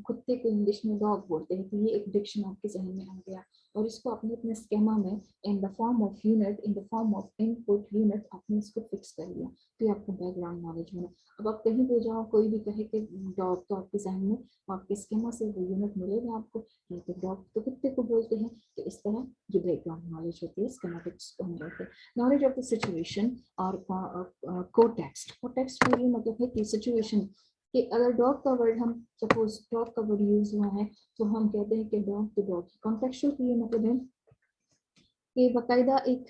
कुत्ते को इंग्लिश में डॉग बोलते हैं, तो ये एक डिक्शन आपके जहन में आ गया और इसको आपने अपने स्केमा में in the form of unit, in the form of input unit आपने इसको फिक्स कर लिया, तो ये आपका बैकग्राउंड नॉलेज बना। अब आप कहीं पे जाओ, कोई भी कहे कि डॉग, तो आपके जहन में आपके स्केमा से वो यूनिट मिलेगा आपको, ये तो डॉग तो कुत्ते को बोलते हैं। तो इस तरह ये बैकग्राउंड नॉलेज होती है, स्कीमेटिक्स को हम बोलते हैं। नॉलेज ऑफ द सिचुएशन और कोटेक्स्ट। कोटेक्स्ट में ये मतलब है कि सिचुएशन, कि अगर डॉग का वर्ड, हम सपोज डॉग का वर्ड यूज हुआ है तो हम कहते हैं कि डॉग तो डॉग। कॉन्टेक्चुअल का ये मतलब है कि बाकायदा एक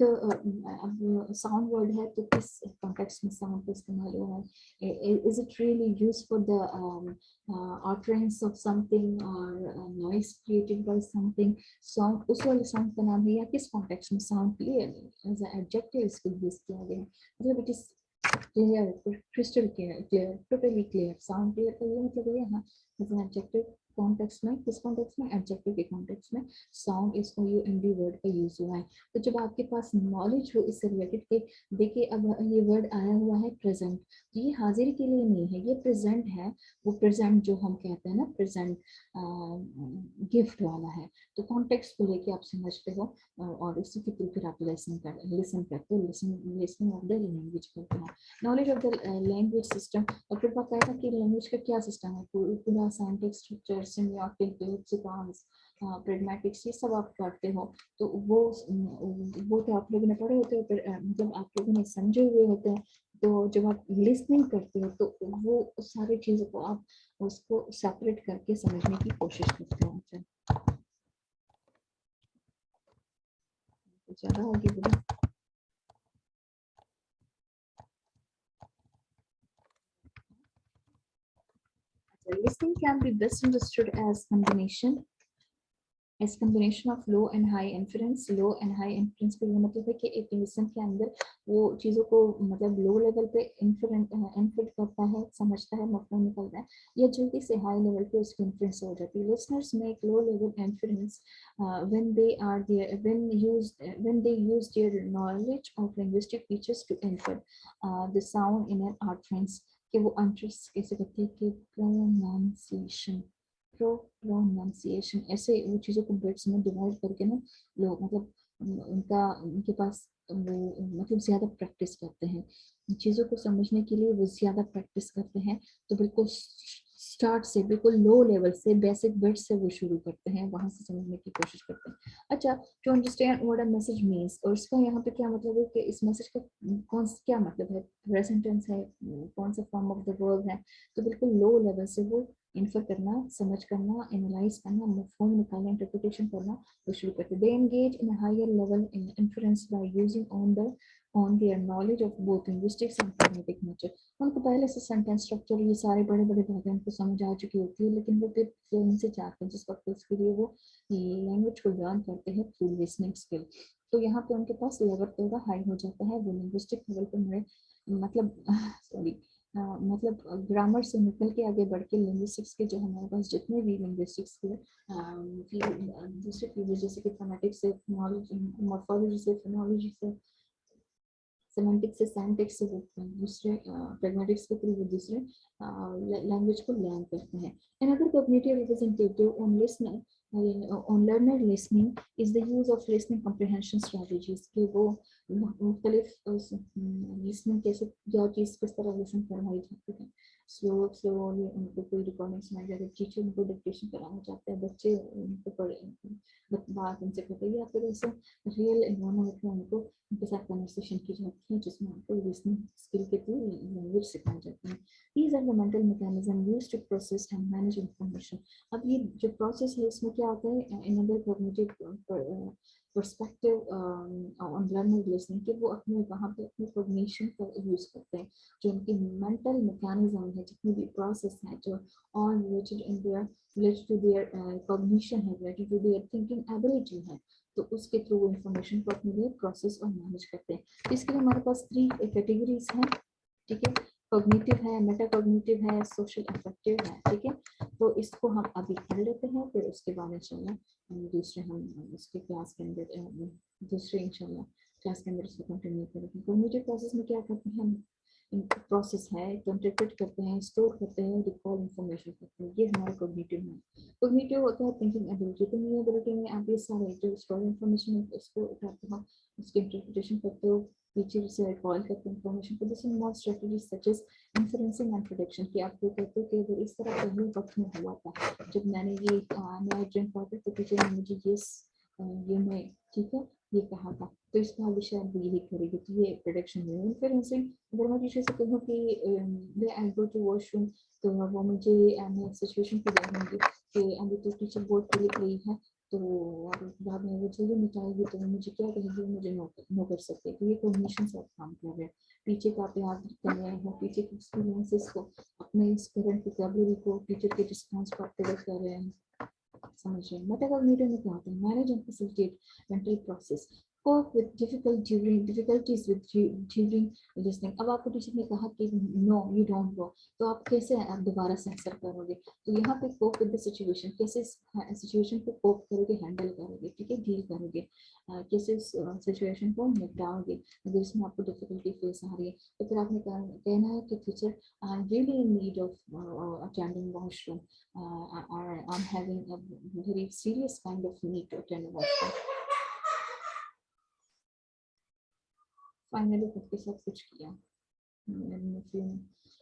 साउंड वर्ड है तो किस कॉन्टेक्स्ट में साउंड का इस्तेमाल हुआ है, is it really use for the utterance of something or noise created by something, sound उस वाले साउंड का नाम है, या किस कॉन्टेक्स्ट में साउंड क्लियर एज एडजेक्टिव इसको यूज किया गया है, मतलब it is clear, crystal clear, clear, totally clear. Sound clear का ये मतलब है, हाँ, एज एन एडजेक्टिव कॉन्टेक्स्ट में, किस कॉन्टेक्स्ट में, एडजेक्टिव के कॉन्टेक्स्ट में साउंड इस OUND वर्ड का यूज हुआ है। तो जब आपके पास नॉलेज हो इससे रिलेटेड के, देखिए अब ये वर्ड आया हुआ है प्रेजेंट, तो ये हाजिर के लिए नहीं है, ये प्रेजेंट है। वो प्रेजेंट जो हम कहते हैं ना, प्रेजेंट गिफ्ट वाला है। तो कॉन्टेक्स्ट को लेके आप समझते हो और इसी के थ्रू फिर आप लिसन करते हो, लिसनिंग ऑफ द लैंग्वेज करते हो। Knowledge of the language system, और फिर पता है कि लैंग्वेज का क्या सिस्टम है, पूरा सिंटैक्स स्ट्रक्चर, सिमियोटिक, लेक्सिकॉन्स, प्रैग्मेटिक्स, ये सब आप करते हो। तो वो तो आप लोगों ने पढ़े होते हैं, फिर मतलब आप लोगों ने समझे हुए होते हैं। तो जब आप लिसनिंग करते हो तो वो सारी चीज़ों को आप उसको सेपरेट करके समझने की कोशिश करते हो। ज़्यादा आगे बढ़े, listening can be best understood as combination of low and high inference। Low and high inference का ये मतलब है कि एक लिसन के अंदर वो चीज़ों को मतलब लो लेवल पे इन्फर करता है, समझता है, मतलब निकलता है, या जल्दी से हाई लेवल पे उसकी इंफ्रेंस हो जाती है। Listeners make low level inference when they are there when they use their knowledge of linguistic features to infer the sound in an utterance, कि वो utterance कैसे करते हैं, कि pronunciation, प्रोनाउंसिएशन, ऐसे वो चीज़ों को वर्ड्स में डिवाइड करके ना लोग, मतलब उनका उनके पास वो मतलब ज़्यादा प्रैक्टिस करते हैं चीज़ों को समझने के लिए, वो ज़्यादा प्रैक्टिस करते हैं। तो बिल्कुल स्टार्ट से, बिल्कुल लो लेवल से, बेसिक वर्ड से वो शुरू करते हैं, वहाँ से समझने की कोशिश करते हैं। अच्छा, to understand what a message means, और इसका यहाँ पे क्या मतलब है कि इस मैसेज का क्या मतलब है, प्रेजेंट टेंस है, कौन सा फॉर्म ऑफ द वर्ब है, तो बिल्कुल लो लेवल से वो इन्फर करना, समझ करना, एनालाइज करना, फॉर्म निकालना, इंटरप्रिटेशन करना वो शुरू करते। They engage in higher level in influence by using on their knowledge of both linguistics and grammatic nature. उनको पहले से सेंटेंस स्ट्रक्चर, ये सारे बड़े बड़े बातें उनको समझ आ चुकी होती है, लेकिन वो फिर फ्लुएंसी चाहते हैं, जिस वक्त उसके लिए वो लैंग्वेज को लर्न करते हैं थ्रू लिसनिंग स्किल। तो यहाँ पे उनके पास लेवल थोड़ा हाई हो जाता है, वो लिंग्विस्टिक लेवल पर मेरे मतलब सॉरी मतलब ग्रामर से निकल के आगे बढ़ के लिंग्विस्टिक्स के जो हमारे पास जितने भी लिंग्विस्टिक्स के दूसरे फील्ड, जैसे कि फोनेटिक्स से, मॉर्फोलॉजी से, फोनोलॉजी से, सेमेंटिक्स से, सैंटिक्स से, वो दूसरे प्रैग्मेटिक्स के थ्रू वो दूसरे लैंग्वेज को लर्न करते हैं। Another cognitive representative on learner listening is the use of listening comprehension strategies, कि वो मुख्तलिफ लिसनिंग कैसे, क्या चीज़ किस तरह लिसन करवाई जाती है, स्लोली उनको कोई रिकॉर्डिंग सुनाई जाती है, टीचर उनको डिक्टेशन कराना चाहते हैं, बच्चे उनको पढ़े बात उनसे करते हैं, या फिर ऐसे रियल एनवायरनमेंट में उनको उनके साथ कन्वर्सेशन की जाती है, जिसमें उनको लिसनिंग स्किल के थ्रू लैंग्वेज सिखाई जाती है। These are the mental mechanism used to process and manage information। अब ये जो प्रोसेस है इसमें क्या होता है, another cognitive perspective on learner listening कि वो अपने वहाँ पे अपने कॉग्निशन का यूज़ करते हैं, जो उनकी मेंटल मैकेनिज्म है, जितनी भी प्रोसेस है जो all related in their related to their cognition है, related to their thinking ability है, तो उसके थ्रू वो इंफॉर्मेशन को अपने लिए प्रोसेस और मैनेज करते हैं। इसके लिए हमारे पास 3 कैटेगरीज हैं, ठीक है, कॉग्निटिव है, मेटाकॉग्निटिव है, सोशल अफेक्टिव है, ठीक है। तो इसको हम अभी पढ़ लेते हैं, फिर उसके बाद इंशाल्लाह दूसरे हम उसके क्लास के अंदर दूसरे इंशाल्लाह क्लास के अंदर इसको कंटिन्यू करेंगे। कॉग्निटिव प्रोसेस में क्या करते हैं हम, प्रोसेस है, इंटरप्रेट करते हैं, स्टोर करते हैं, रिकॉल इंफॉर्मेशन करते हैं, ये हमारा कॉग्निटिव है। कॉग्निटिव होता है थिंकिंग एबिलिटी। थिंकिंग एबिलिटी में आप ये सारे जो स्टोर इंफॉर्मेशन है उसको उठाते हो, उसकी इंटरप्रिटेशन करते हो, पीछे से रिकॉल करते हैं इंफॉर्मेशन को। This involves strategies such as influencing and prediction, कि आप ये कहते हो कि अगर इस तरह पहले वक्त में हुआ था, जब मैंने ये नया ड्रिंक पढ़ा तो टीचर ने मुझे ये मैं ठीक है ये कहा था, तो इसका आगे शायद यही करेगी, तो ये प्रेडिक्शन है। इन्फ्लुएंसिंग, अगर मैं टीचर से कहूँ कि वे आई गो टू वॉशरूम, तो वो मुझे सिचुएशन को देंगे कि अभी तो टीचर बोर्ड पे लिख रही है, तो बाद में वो जल्दी मिटाएगी तो वो मुझे क्या कहेगी, मुझे नो कर सकते, तो ये कॉग्निशन से आप काम कर रहे हैं, पीछे का आप याद कर रहे हैं, पीछे के एक्सपीरियंसेस को, अपने इस करंट वोकैबुलरी को टीचर के रिस्पॉन्स को एक्टिवेट कर रहे हैं, समझ रहे हैं। मेटाकॉग्निटिव में क्या होता है, manage and facilitate mental process, cope with difficulties with during listening। अब आपको टीचर ने कहा कि नो यू डोंट गो, तो आप कैसे आप दोबारा से आंसर करोगे, तो यहाँ पे कोप विद द सिचुएशन, कैसे सिचुएशन को कोप करोगे, हैंडल करोगे, ठीक है, डील करोगे, कैसे सिचुएशन को निपटाओगे। अगर इसमें आपको डिफिकल्टी फेस आ रही है तो फिर आपने कहना है कि teacher I am really in need of attending washroom, I'm having a very serious kind of need to attend a washroom। Finally खुद के साथ कुछ किया।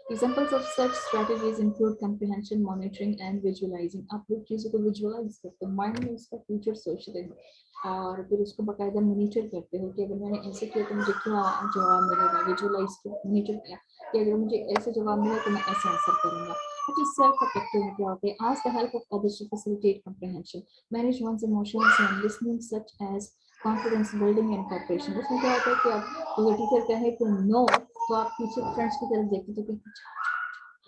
Examples of such strategies include comprehension, monitoring, and visualizing। आप लोग चीज़ों को विजुअलाइज करते हो, माइंड में उसका फ्यूचर सोचते हो और फिर उसको बाकायदा मॉनिटर करते हो कि अगर मैंने ऐसे किया तो मुझे क्या जवाब मिलेगा, विजुअलाइज किया, मॉनिटर किया कि अगर मुझे ऐसे जवाब मिला तो मैं ऐसे आंसर करूंगा। अच्छा, सेल्फ अफेक्टिव में क्या होता है, ask the help of others to facilitate comprehension, manage one's emotions and listening such as confidence building and cooperation। उसमें क्या होता है कि आप अगर टीचर कहे कि नो तो आप पीछे फ्रेंड्स की तरफ देखते तो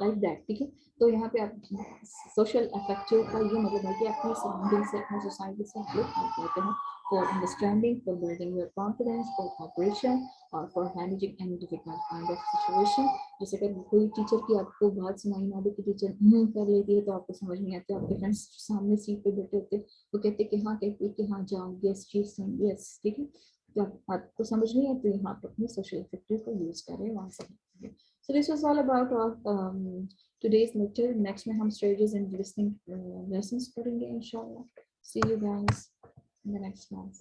लाइक दैट, ठीक है। तो यहाँ पे आप सोशल अफेक्टिव का ये मतलब है कि अपनी सराउंडिंग से, अपनी सोसाइटी से आप लोग हेल्प लेते हैं for understanding, for building your confidence, for cooperation और for managing any difficult kind of situation. जैसे अगर कोई टीचर की आपको बात सुनाई ना दे कि टीचर कर लेती है तो आपको समझ नहीं आता, आपके फ्रेंड्स सामने सीट पे बैठे होते वो कहते कि हाँ, कहते कि हाँ जाओ, यस चीज यस, ठीक है। जब आपको समझ नहीं आती तो यहाँ पर अपनी सोशल इफेक्टिव को यूज करें, वहाँ से। So this was all about today's lecture. Next में हम strategies in listening lessons पढ़ेंगे इंशाल्लाह। See you guys in the next class.